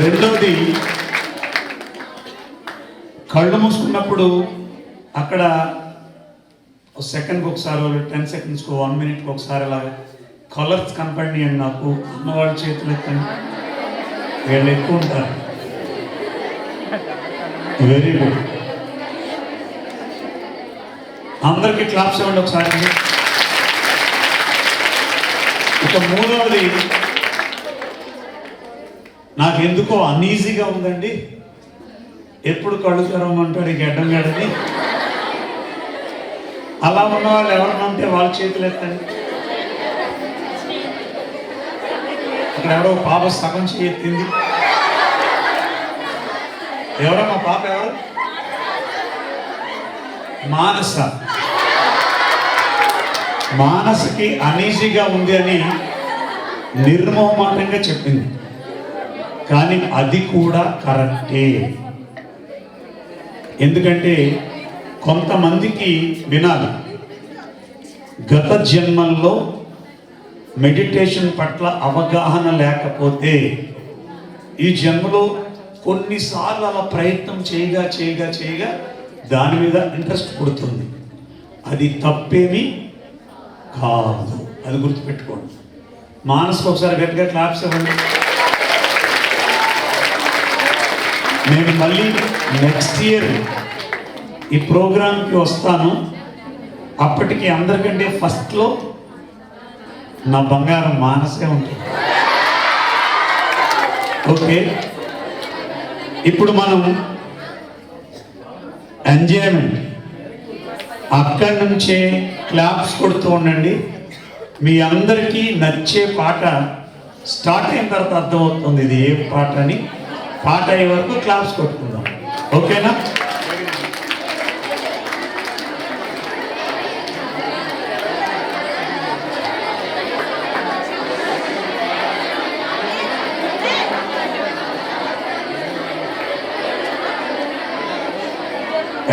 రెండవది, కళ్ళు మూసుకున్నప్పుడు అక్కడ సెకండ్కి ఒకసారి 10 సెకండ్స్కి 1 మినిట్కి ఒకసారి అలాగా కలర్స్ కనపడినాయండి నాకు. అన్నవాళ్ళ చేతులు ఎత్తండి, వీళ్ళు ఎక్కువ ఉంటారు. Very good. అందరికీ క్లాప్స్ ఇవ్వండి ఒకసారి. ఇక 3వది, నాకు ఎందుకో అన్ఈజీగా ఉందండి, ఎప్పుడు కళ్ళు తెరవమంటాడు ఈ గడ్డం గడని. అలా ఉన్న వాళ్ళు ఎవరన్నా ఉంటే వాళ్ళ చేతులు ఎత్తండి. అక్కడ ఎవరో పాప సగం చేయెత్తింది. ఎవరో మా పాప ఎవరు? మానసకి అనీజీగా ఉంది అని నిర్మోహమాటంగా చెప్పింది. కానీ అది కూడా కరెక్టే. ఎందుకంటే కొంతమందికి వినాలి, గత జన్మల్లో మెడిటేషన్ పట్ల అవగాహన లేకపోతే ఈ జన్మలో కొన్నిసార్లు అలా ప్రయత్నం చేయగా దాని మీద ఇంట్రెస్ట్ పుడుతుంది. అది తప్పేమీ కాదు, అది గుర్తుపెట్టుకోండి. మానసుకు ఒకసారి గట్టిగా క్లాప్స్ ఇవ్వండి. నేను మళ్ళీ నెక్స్ట్ ఇయర్ ఈ ప్రోగ్రాంకి వస్తాను. అప్పటికి అందరికంటే ఫస్ట్లో నా బంగారం మానసే ఉంటుంది. ఓకే, ఇప్పుడు మనం ఎంజాయ్మెంట్ అక్కడి నుంచే క్లాప్స్ కొడుతూ ఉండండి. మీ అందరికీ నచ్చే పాట స్టార్ట్ అయిన తర్వాత అర్థమవుతుంది ఇది ఏ పాట అని. పాట అయ్యే వరకు క్లాప్స్ కొట్టుకుందాం, ఓకేనా?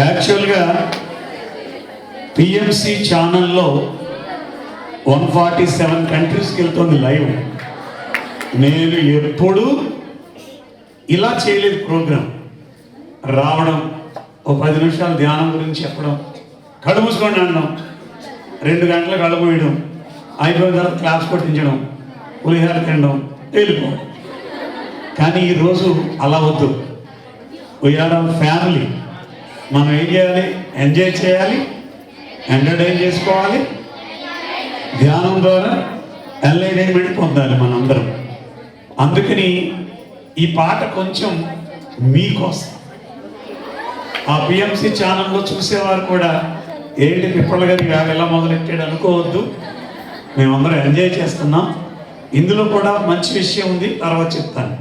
యాక్చువల్గా పిఎంసి ఛానల్లో 147 కంట్రీస్కి వెళ్తుంది లైవ్. నేను ఎప్పుడు ఇలా చేయలేదు. ప్రోగ్రాం రావడం, ఓ 10 నిమిషాలు ధ్యానం గురించి చెప్పడం, కళ్ళు మూసుకోండి అనడం, 2 గంటలు కళ్ళు పోయడం, అయిపోయిన తర్వాత క్లాప్స్ కొట్టించడం, పులిహార తినడం, వెళ్ళిపోవడం. కానీ ఈరోజు అలా వద్దు. We're our family. మనం ఏం చేయాలి? ఎంజాయ్ చేయాలి, ఎంటర్టైన్ చేసుకోవాలి, ధ్యానం ద్వారా ఎన్లైన్మెంట్ పొందాలి మనందరం. అందుకని ఈ పాట కొంచెం మీకోసం. ఆ పిఎంసి ఛానల్లో చూసేవారు కూడా ఏంటి పిప్పల గారి ఎలా మొదలెట్టాడు అనుకోవద్దు. మేమందరం ఎంజాయ్ చేస్తున్నాం. ఇందులో కూడా మంచి విషయం ఉంది, తర్వాత చెప్తాను.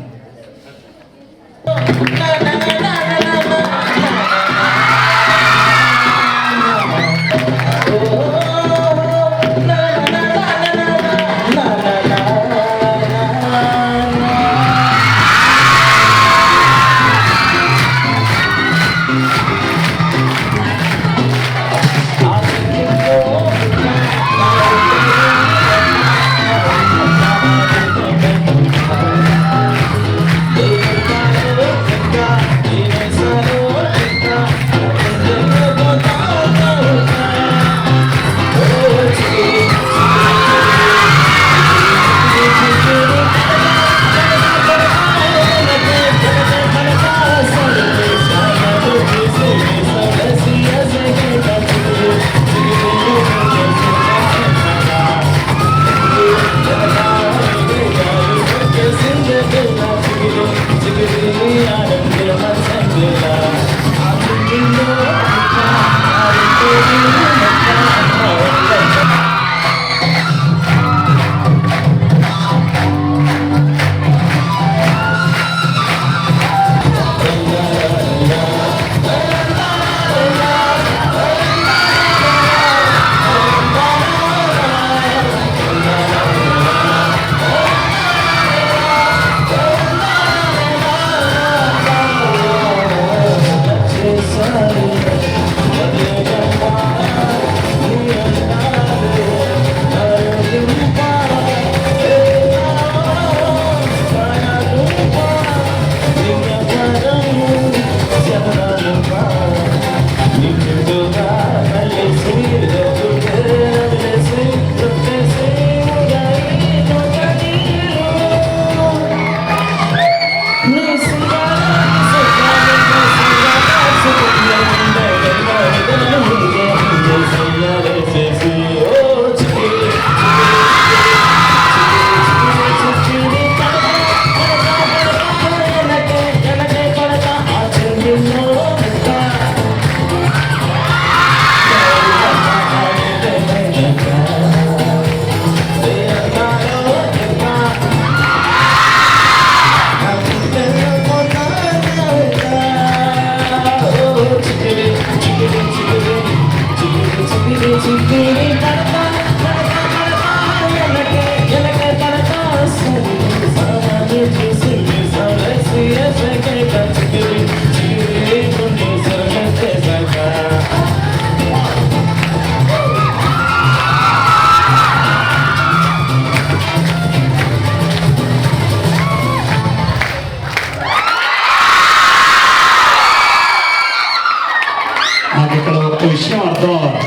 నాకు ఇక్కడ ఒక విషయం అర్థం అవ్వాలి.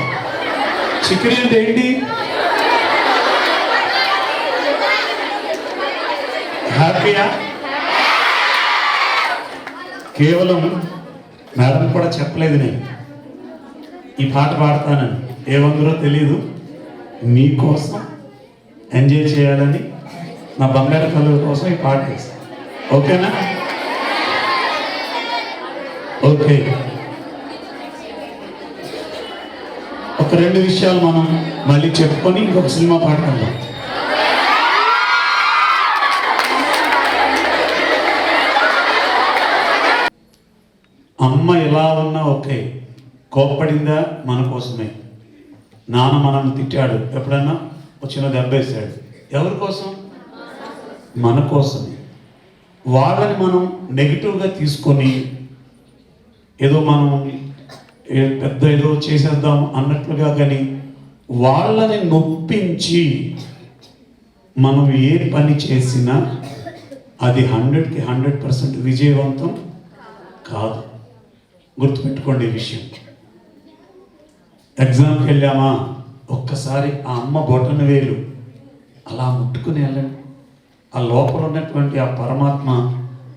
చిక్కిరి అంటే ఏంటి? హ్యాపీయా? కేవలం మేడం కూడా చెప్పలేదు నేను ఈ పాట పాడతానని. ఏమందరో తెలియదు, మీకోసం ఎంజాయ్ చేయాలని, నా బంగారు కలువ కోసం ఈ పాట చేస్తాను. ఓకేనా? ఓకే. ఒక రెండు విషయాలు మనం మళ్ళీ చెప్పుకొని ఇంకొక సినిమా పాట వెళ్దాం. అమ్మ ఎలా ఉన్నా ఓకే, కోప్పడిందా మన కోసమే. నాన్న మనల్ని తిట్టాడు, ఎప్పుడన్నా చిన్న దెబ్బ వేసాడు, ఎవరి కోసం? మన కోసమే. వాళ్ళని మనం నెగిటివ్గా తీసుకొని ఏదో మనం పెద్ద ఏదో చేసేద్దాం అన్నట్లుగా, కానీ వాళ్ళని నొప్పించి మనం ఏ పని చేసినా అది 100కి 100% విజయవంతం కాదు. గుర్తుపెట్టుకోండి ఈ విషయం. ఎగ్జామ్కి వెళ్ళామా, ఒక్కసారి ఆ అమ్మ బొటన వేలు అలా ముట్టుకుని వెళ్ళండి. ఆ లోపల ఉన్నటువంటి ఆ పరమాత్మ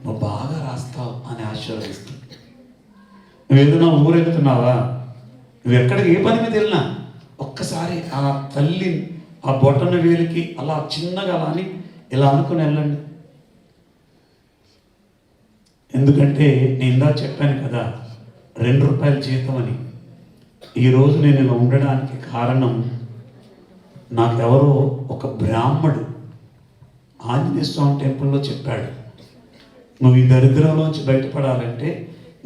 నువ్వు బాగా రాస్తావు అని ఆశీర్వదిస్తుంది. నువ్వు ఏదైనా ఊరెళ్తున్నావా, నువ్వు ఎక్కడికి ఏ పని మీద వెళ్ళినా ఒక్కసారి ఆ తల్లి ఆ బొటన వేలికి అలా చిన్నగా అలా అని ఇలా అనుకుని వెళ్ళండి. ఎందుకంటే నేను ఇందా చెప్పాను కదా, 2 రూపాయల జీతం అని. ఈరోజు నేను ఇలా ఉండడానికి కారణం, నాకెవరో ఒక బ్రాహ్మడు ఆంజనేయ స్వామి టెంపుల్లో చెప్పాడు, నువ్వు ఈ దరిద్రంలోంచి బయటపడాలంటే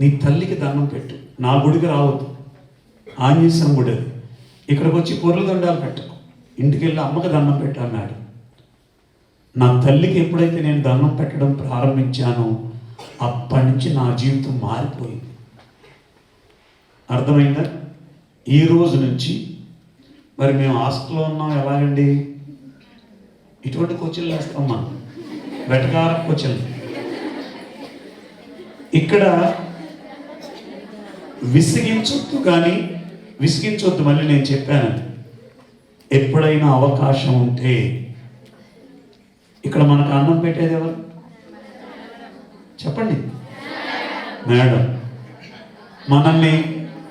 నీ తల్లికి దండం పెట్టు, నా గుడికి రావద్దు, ఆంజనేయ స్వామి గుడి అది, ఇక్కడికి వచ్చి పొర్లు దండాలు పెట్టకు, ఇంటికి వెళ్ళి అమ్మకి దండం పెట్టు అన్నాడు. నా తల్లికి ఎప్పుడైతే నేను దండం పెట్టడం ప్రారంభించానో అప్పటి నుంచి నా జీవితం మారిపోయింది. అర్థమైందా? ఈ రోజు నుంచి మరి మేము హాస్టల్లో ఉన్నాం, ఎలాగండి? ఇటువంటి కోచిన్లు వేస్తాం మనం, వెటకార కోచిన్లు. ఇక్కడ విసిగించొద్దు, కానీ విసిగించొద్దు, మళ్ళీ నేను చెప్పాను, ఎప్పుడైనా అవకాశం ఉంటే ఇక్కడ మనకు అన్నం పెట్టేది ఎవరు చెప్పండి? మేడం. మనల్ని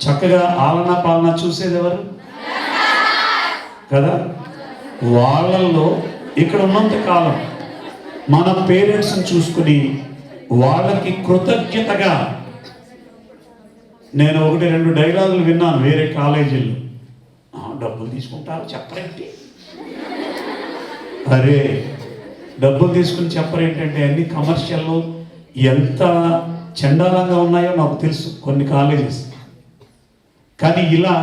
చక్కగా ఆలనా పాలన చూసేది ఎవరు కదా? వాళ్ళల్లో ఇక్కడ ఉన్నంత కాలం మన పేరెంట్స్ని చూసుకుని వాళ్ళకి కృతజ్ఞతగా, నేను 1-2 డైలాగులు విన్నాను వేరే కాలేజీల్లో, డబ్బులు తీసుకుంటారు చెప్పరేంటి, అరే డబ్బులు తీసుకుని చెప్పరేంటంటే అన్ని కమర్షియల్లో ఎంత చండాలంగా ఉన్నాయో నాకు తెలుసు కొన్ని కాలేజెస్. కానీ ఇలా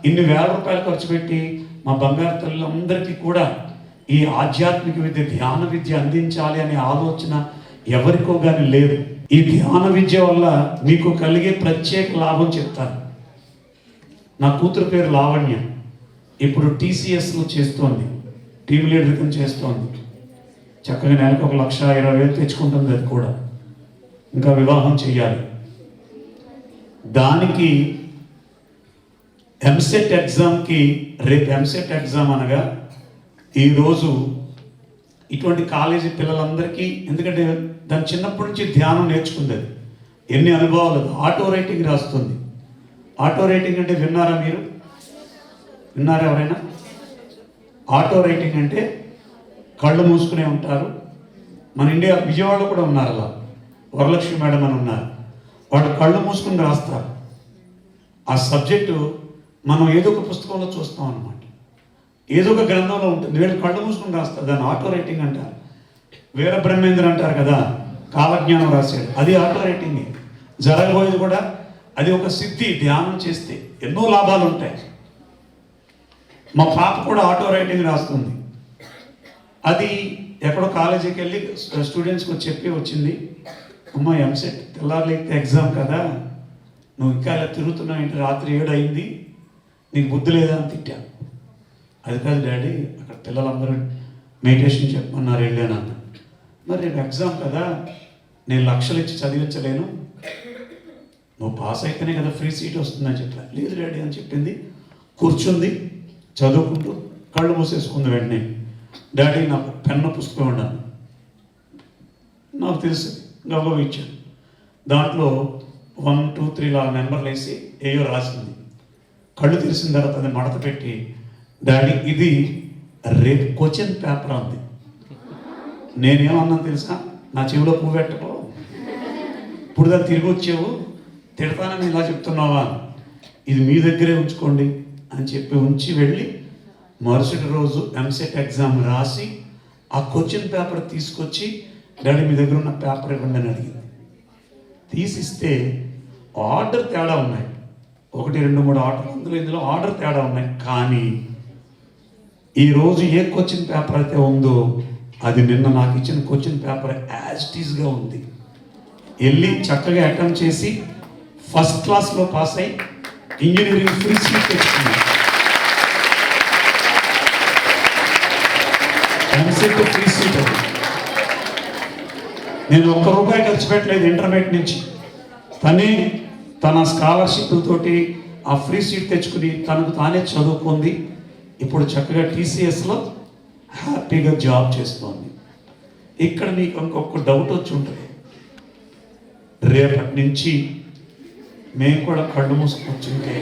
ఇన్ని వేల రూపాయలు ఖర్చు పెట్టి మా బంగారు తల్లులందరికీ కూడా ఈ ఆధ్యాత్మిక విద్య, ధ్యాన విద్య అందించాలి అనే ఆలోచన ఎవరికో కానీ లేదు. ఈ ధ్యాన విద్య వల్ల మీకు కలిగే ప్రత్యేక లాభం చెప్తాను. నా కూతురు పేరు లావణ్య, ఇప్పుడు TCSలో చేస్తోంది, టీమ్ లీడర్ కింద చేస్తోంది. చక్కగా నెలకు 1,20,000 తెచ్చుకుంటుంది. అది కూడా ఇంకా వివాహం చెయ్యాలి. దానికి ఎంసెట్ ఎగ్జామ్కి, రేపు ఎంసెట్ ఎగ్జామ్ అనగా ఈరోజు ఇటువంటి కాలేజీ పిల్లలందరికీ, ఎందుకంటే దాని చిన్నప్పటి నుంచి ధ్యానం నేర్చుకుంది, అది ఎన్ని అనుభవాలు. ఆటో రైటింగ్ రాస్తుంది. ఆటో రైటింగ్ అంటే విన్నారా మీరు? విన్నారా ఎవరైనా? ఆటో రైటింగ్ అంటే కళ్ళు మూసుకునే ఉంటారు. మన ఇండియా విజయవాడలో కూడా ఉన్నారు అలా, వరలక్ష్మి మేడం అని ఉన్నారు. వాళ్ళు కళ్ళు మూసుకుని రాస్తారు. ఆ సబ్జెక్టు మనం ఏదో ఒక పుస్తకంలో చూస్తాం అన్నమాట, ఏదో ఒక గ్రంథంలో ఉంటుంది. వీళ్ళు కళ్ళు మూసుకుని రాస్తారు, దాన్ని ఆటో రైటింగ్ అంటారు. వీర బ్రహ్మేంద్ర అంటారు కదా, కాలజ్ఞానం రాశాడు, అది ఆటో రైటింగ్. జరగబోయేది కూడా అది ఒక సిద్ధి. ధ్యానం చేస్తే ఎన్నో లాభాలు ఉంటాయి. మా పాప కూడా ఆటో రైటింగ్ రాస్తుంది. అది ఎక్కడో కాలేజీకి వెళ్ళి స్టూడెంట్స్కి చెప్పి వచ్చింది, అమ్మ ఎంసెట్ తెల్లారులేకపోతే ఎగ్జామ్ కదా, నువ్వు ఇంకా ఇలా తిరుగుతున్నావు ఏంటి, రాత్రి 7 అయింది, నీకు బుద్ధి లేదా అని తిట్టాను. అది కాదు డాడీ, అక్కడ పిల్లలందరూ మెడిటేషన్ చెప్పమన్నారు వెళ్ళాను అన్న. మరి రేపు ఎగ్జామ్ కదా, నేను లక్షలు ఇచ్చి చదివించలేను, నువ్వు పాస్ అయితేనే కదా ఫ్రీ సీట్ వస్తుందని చెప్పాను. లేదు డాడీ అని చెప్పింది. కూర్చుంది, చదువుకుంటూ కళ్ళు మూసేసుకుంది. వెంటనే డాడీ నాకు పెన్ను పుస్తకం ఉన్నాను, నాకు తెలుసు, గబగబ ఇచ్చాను. దాంట్లో 1, 2, 3 లా నెంబర్లు వేసి ఏయో రాసింది. కళ్ళు తెరిసిన తర్వాత అది మడత పెట్టి, డాడీ ఇది రేపు క్వశ్చన్ పేపర్ అంది. నేనేమన్నాను తెలుసా? నా చెవిలో పువ్వు పెట్టకో, ఇప్పుడు దాన్ని తిరిగి వచ్చావు, తిడతానని ఇలా చెప్తున్నావా, ఇది మీ దగ్గరే ఉంచుకోండి అని చెప్పి ఉంచి వెళ్ళి మరుసటి రోజు ఎంసెట్ ఎగ్జామ్ రాసి ఆ క్వశ్చన్ పేపర్ తీసుకొచ్చి, డాడీ మీ దగ్గర ఉన్న పేపర్ ఇవ్వండి అని అడిగింది. తీసిస్తే ఆర్డర్ తేడా ఉన్నాయి, 1, 2, 3 ఆర్డర్, అందులో ఇందులో ఆర్డర్ తేడా ఉన్నాయి. కానీ ఈరోజు ఏ క్వశ్చన్ పేపర్ అయితే ఉందో అది నిన్న నాకు ఇచ్చిన క్వశ్చన్ పేపర్ యాజ్ ఇట్ ఈస్గా ఉంది. వెళ్ళి చక్కగా అటెంప్ట్ చేసి ఫస్ట్ క్లాస్లో పాస్ అయ్యి ఇంజనీరింగ్ ఫ్రీ సీట్ తెచ్చుకున్నాను. ఎంసెట్ ఫ్రీ సీట్ అది. నేను ₹1 ఖర్చు పెట్టలేదు ఇంటర్మీడియట్ నుంచి. తన స్కాలర్షిప్లతోటి ఆ ఫ్రీ సీట్ తెచ్చుకుని తనకు తానే చదువుకుంది. ఇప్పుడు చక్కగా TCSలో హ్యాపీగా జాబ్ చేస్తోంది. ఇక్కడ మీకు ఇంకొక డౌట్ వచ్చి ఉంటుంది, రేపటి నుంచి మేము కూడా కళ్ళు మూసుకొచ్చుంటే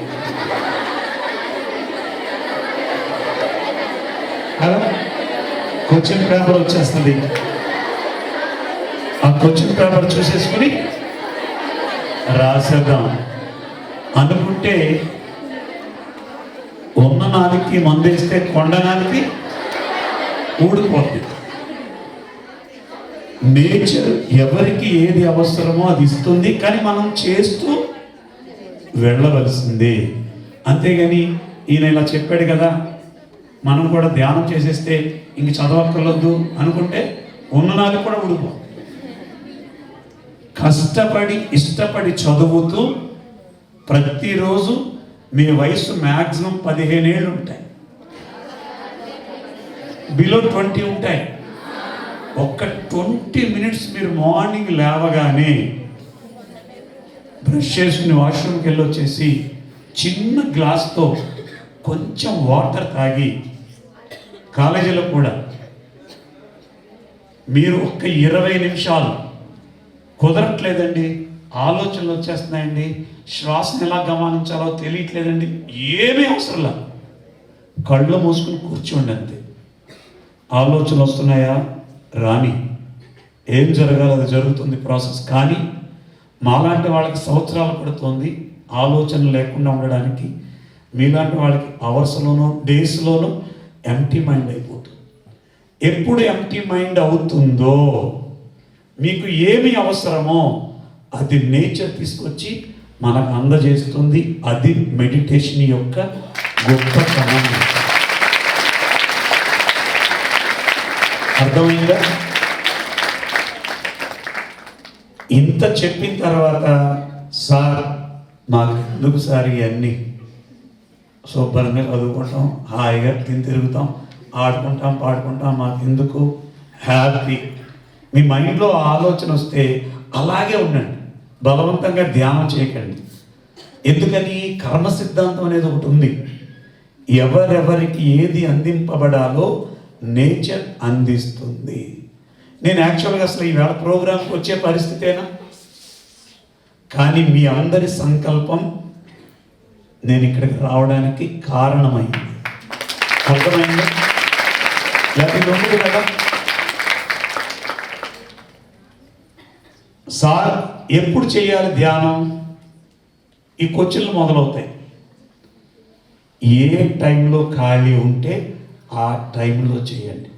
కదా క్వశ్చన్ పేపర్ వచ్చేస్తుంది. ఆ క్వశ్చన్ పేపర్ చూసేసుకుని రాసేద్దాం అనుకుంటే ఉన్న నాలుగుకి మందేస్తే కొండ నాలుగుకి ఊడిపోతుంది. నేచర్ ఎవరికి ఏది అవసరమో అది ఇస్తుంది, కానీ మనం చేస్తూ వెళ్ళవలసిందే. అంతేగాని ఈయన ఇలా చెప్పాడు కదా మనం కూడా ధ్యానం చేసేస్తే ఇంక చదవక్కర్లొద్దు అనుకుంటే ఉన్న నాలుగు కూడా ఊడిపో. కష్టపడి ఇష్టపడి చదువుతూ ప్రతిరోజు మీ వయసు మ్యాక్సిమం 15 ఏళ్ళు ఉంటాయి, బిలో 20 ఉంటాయి. ఒక్క 20 మినిట్స్ మీరు మార్నింగ్ లేవగానే బ్రష్ చేసుకుని వాష్రూమ్కి వెళ్ళి వచ్చేసి చిన్న గ్లాస్తో కొంచెం వాటర్ తాగి, కాలేజీలో కూడా మీరు ఒక్క 20 నిమిషాలు కుదరట్లేదండి, ఆలోచనలు వచ్చేస్తున్నాయండి, శ్వాసను ఎలా గమనించాలో తెలియట్లేదండి, ఏమీ అవసరంలా కళ్ళు మూసుకుని కూర్చోండి అంతే. ఆలోచనలు వస్తున్నాయా రాని, ఏం జరగాలి అది జరుగుతుంది ప్రాసెస్. కానీ మాలాంటి వాళ్ళకి సంవత్సరాలు పడుతుంది ఆలోచన లేకుండా ఉండడానికి. మీలాంటి వాళ్ళకి అవర్స్లోనూ డేస్లోనూ ఎంప్టీ మైండ్ అయిపోతుంది. ఎప్పుడు ఎంప్టీ మైండ్ అవుతుందో మీకు ఏమి అవసరమో అది నేచర్ తీసుకొచ్చి మనకు అందజేస్తుంది. అది మెడిటేషన్ యొక్క గొప్పతనం. అర్థమైందా? ఇంత చెప్పిన తర్వాత సార్ మాకు ఎందుకు సార్ ఇవన్నీ, శుభ్రంగా చదువుకుంటాం, హాయిగా తిరుగుతాం, ఆడుకుంటాం, పాడుకుంటాం, మాకు ఎందుకు, హ్యాపీ. మీ మైండ్లో ఆలోచన వస్తే అలాగే ఉండండి, బలవంతంగా ధ్యానం చేయకండి. ఎందుకని కర్మ సిద్ధాంతం అనేది ఒకటి ఉంది. ఎవరెవరికి ఏది అందింపబడాలో నేచర్ అందిస్తుంది. నేను యాక్చువల్గా అసలు ఈవేళ ప్రోగ్రాంకి వచ్చే పరిస్థితేనా, కానీ మీ అందరి సంకల్పం నేను ఇక్కడికి రావడానికి కారణమైంది. అర్థమైంది? లేకపోతే ఉంది కదా. సార్ ఎప్పుడు చేయాలి ధ్యానం? ఈ క్వశ్చన్లు మొదలవుతాయి. ఏ టైంలో ఖాళీ ఉంటే ఆ టైంలో చేయండి.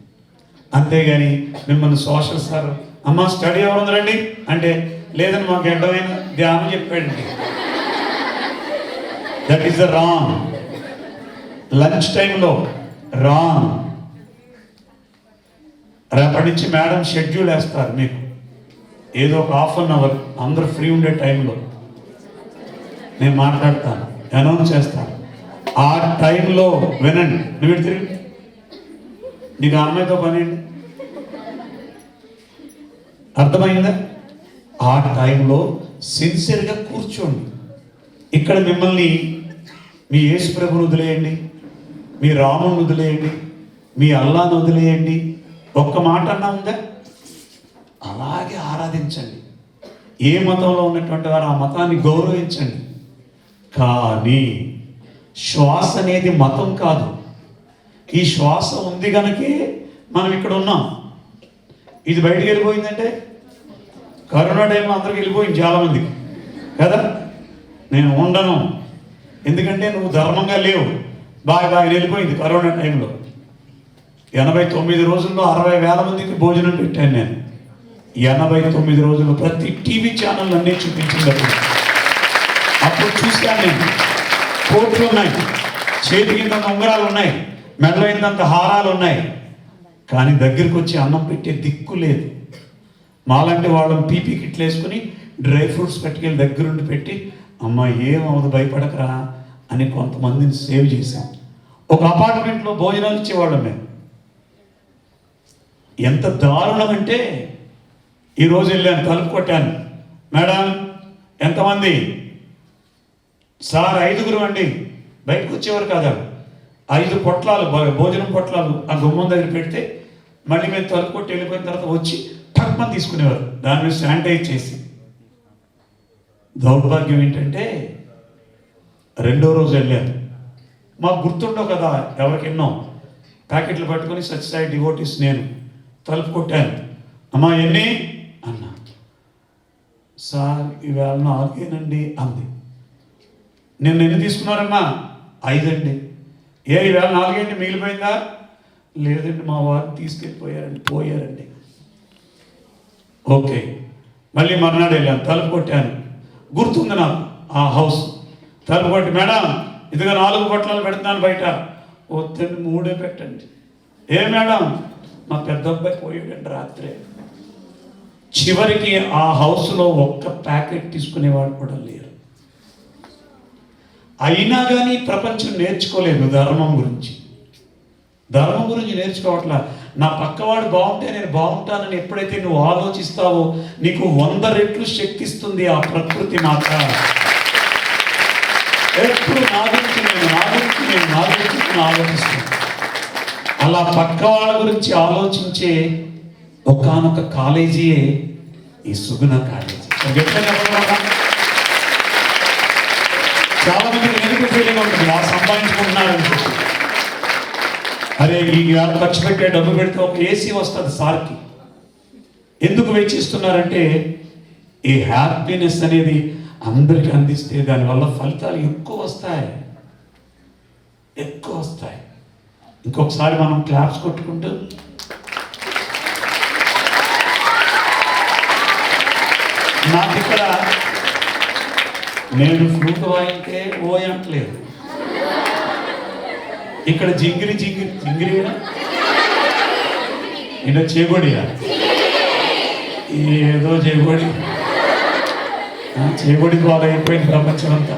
అంతేగాని మిమ్మల్ని సోషల్ సార్ అమ్మ స్టడీ ఎవరు ఉందండి అంటే లేదని మాకు అడ్డమైన ధ్యానం చెప్పాడండి. That is the wrong. Lunch టైంలో రాంగ్. రేపటి నుంచి మేడం షెడ్యూల్ వేస్తారు మీకు, ఏదో ఒక ½ అందరూ ఫ్రీ ఉండే టైంలో నేను మాట్లాడతాను, అనౌన్స్ చేస్తాను. ఆ టైంలో వినండి. నువ్వు తిరిగి నీకు అమ్మాయితో పని ఏంటి? అర్థమైందా? ఆ టైంలో సిన్సియర్గా కూర్చోండి. ఇక్కడ మిమ్మల్ని మీ యేసు ప్రభుని వదిలేయండి, మీ రాముని వదిలేయండి, మీ అల్లాను వదిలేయండి, ఒక్క మాట అన్నా ఉందా? అలాగే ఆరాధించండి. ఏ మతంలో ఉన్నటువంటి వారు ఆ మతాన్ని గౌరవించండి. కానీ శ్వాస అనేది మతం కాదు. ఈ శ్వాస ఉంది కనుకే మనం ఇక్కడ ఉన్నాం. ఇది బయటికి వెళ్ళిపోయిందంటే కరోనా టైంలో అందరికి వెళ్ళిపోయింది చాలామందికి కదా. నేను ఉండను ఎందుకంటే నువ్వు ధర్మంగా లేవు, బాగా వెళ్ళిపోయింది. కరోనా టైంలో 89 రోజుల్లో 60,000 మందికి భోజనం పెట్టాను నేను. 89 రోజులు ప్రతి టీవీ ఛానల్ అన్నీ చూపించింది. అప్పుడు చూశాను నేను. కోట్లు ఉన్నాయి, చేతి కింద ఉంగరాలు ఉన్నాయి, మెడలో ఇంతంత హారాలు ఉన్నాయి, కానీ దగ్గరికి వచ్చి అన్నం పెట్టే దిక్కు లేదు. మాలాంటి వాళ్ళని పీపీ కిట్లు వేసుకుని డ్రై ఫ్రూట్స్ పట్టుకెళ్ళి దగ్గరుండి పెట్టి అమ్మ ఏమవుదు భయపడకరా అని కొంతమందిని సేవ్ చేశాం. ఒక అపార్ట్మెంట్లో భోజనాలు ఇచ్చేవాళ్ళం మేము. ఎంత దారుణం అంటే ఈరోజు వెళ్ళాను, తలుపు కొట్టాను, మేడం ఎంతమంది? సార్ 5గురు అండి. బయటకు వచ్చేవారు కాదా, 5 పొట్లాలు భోజనం పొట్లాలు ఆ గుమ్మం దగ్గర పెడితే మళ్ళీ మేము తలుపు కొట్టి వెళ్ళిపోయిన తర్వాత వచ్చి టక్మని తీసుకునేవారు, దాని మీద శానిటైజ్ చేసి. దౌర్భాగ్యం ఏంటంటే 2వ రోజు వెళ్ళాను, మాకు గుర్తుండవు కదా ఎవరికెన్నో ప్యాకెట్లు పట్టుకొని సత్యసాయి డివోటీస్ నేను తలుపు కొట్టాను. అమ్మా ఎన్ని అన్నా. సార్ ఈవేళ 4 అంది. నేను ఎన్ని తీసుకున్నారమ్మా? 5 అండి. ఈవేళ 4 మిగిలిపోయిందా? లేదండి, మా వారు పోయారండి. ఓకే, మళ్ళీ మర్నాడు వెళ్ళాను, తలుపు కొట్టాను. గుర్తుంది నాకు ఆ హౌస్. తలుపు కొట్టి, మేడం ఇదిగో 4 పొట్లాలు పెడుతున్నాను బయట. వద్దండి, 3 పెట్టండి. ఏ మేడం? మా పెద్ద అబ్బాయి పోయాడండి రాత్రే. చివరికి ఆ హౌస్లో ఒక్క ప్యాకెట్ తీసుకునేవాడు కూడా లేరు. అయినా కానీ ప్రపంచం నేర్చుకోలేదు ధర్మం గురించి నేర్చుకోవట్లా. నా పక్కవాడు బాగుంటే నేను బాగుంటానని ఎప్పుడైతే నువ్వు ఆలోచిస్తావో నీకు 100 రెట్లు శక్తిస్తుంది ఆ ప్రకృతి మాత. ఎప్పుడు నా గురించి ఆలోచిస్తాను. అలా పక్కవాళ్ళ గురించి ఆలోచించే ఒకానొక కాలేజీయే ఈ సుగుణ కాలేజీ. చాలా మందికి నెగిటివ్ ఫీలింగ్ ఉంటుంది, సంపాదించుకుంటున్నారని చెప్పి. అరే ఈ ఖర్చు పెట్టే డబ్బు పెడితే ఒక ఏసీ వస్తుంది సార్కి. ఎందుకు వెచ్చిస్తున్నారంటే ఈ హ్యాపీనెస్ అనేది అందరికీ అందిస్తే దానివల్ల ఫలితాలు ఎక్కువ వస్తాయి. ఇంకొకసారి మనం క్లాప్స్ కొట్టుకుంటూ నాకు ఇక్కడ నేను ఫ్లూట్ వాయితే అంటలేదు. ఇక్కడ జింగిరి ఇలా చేగొడియా ఏదో చేగొడి బాగా అయిపోయింది ప్రపంచం అంతా.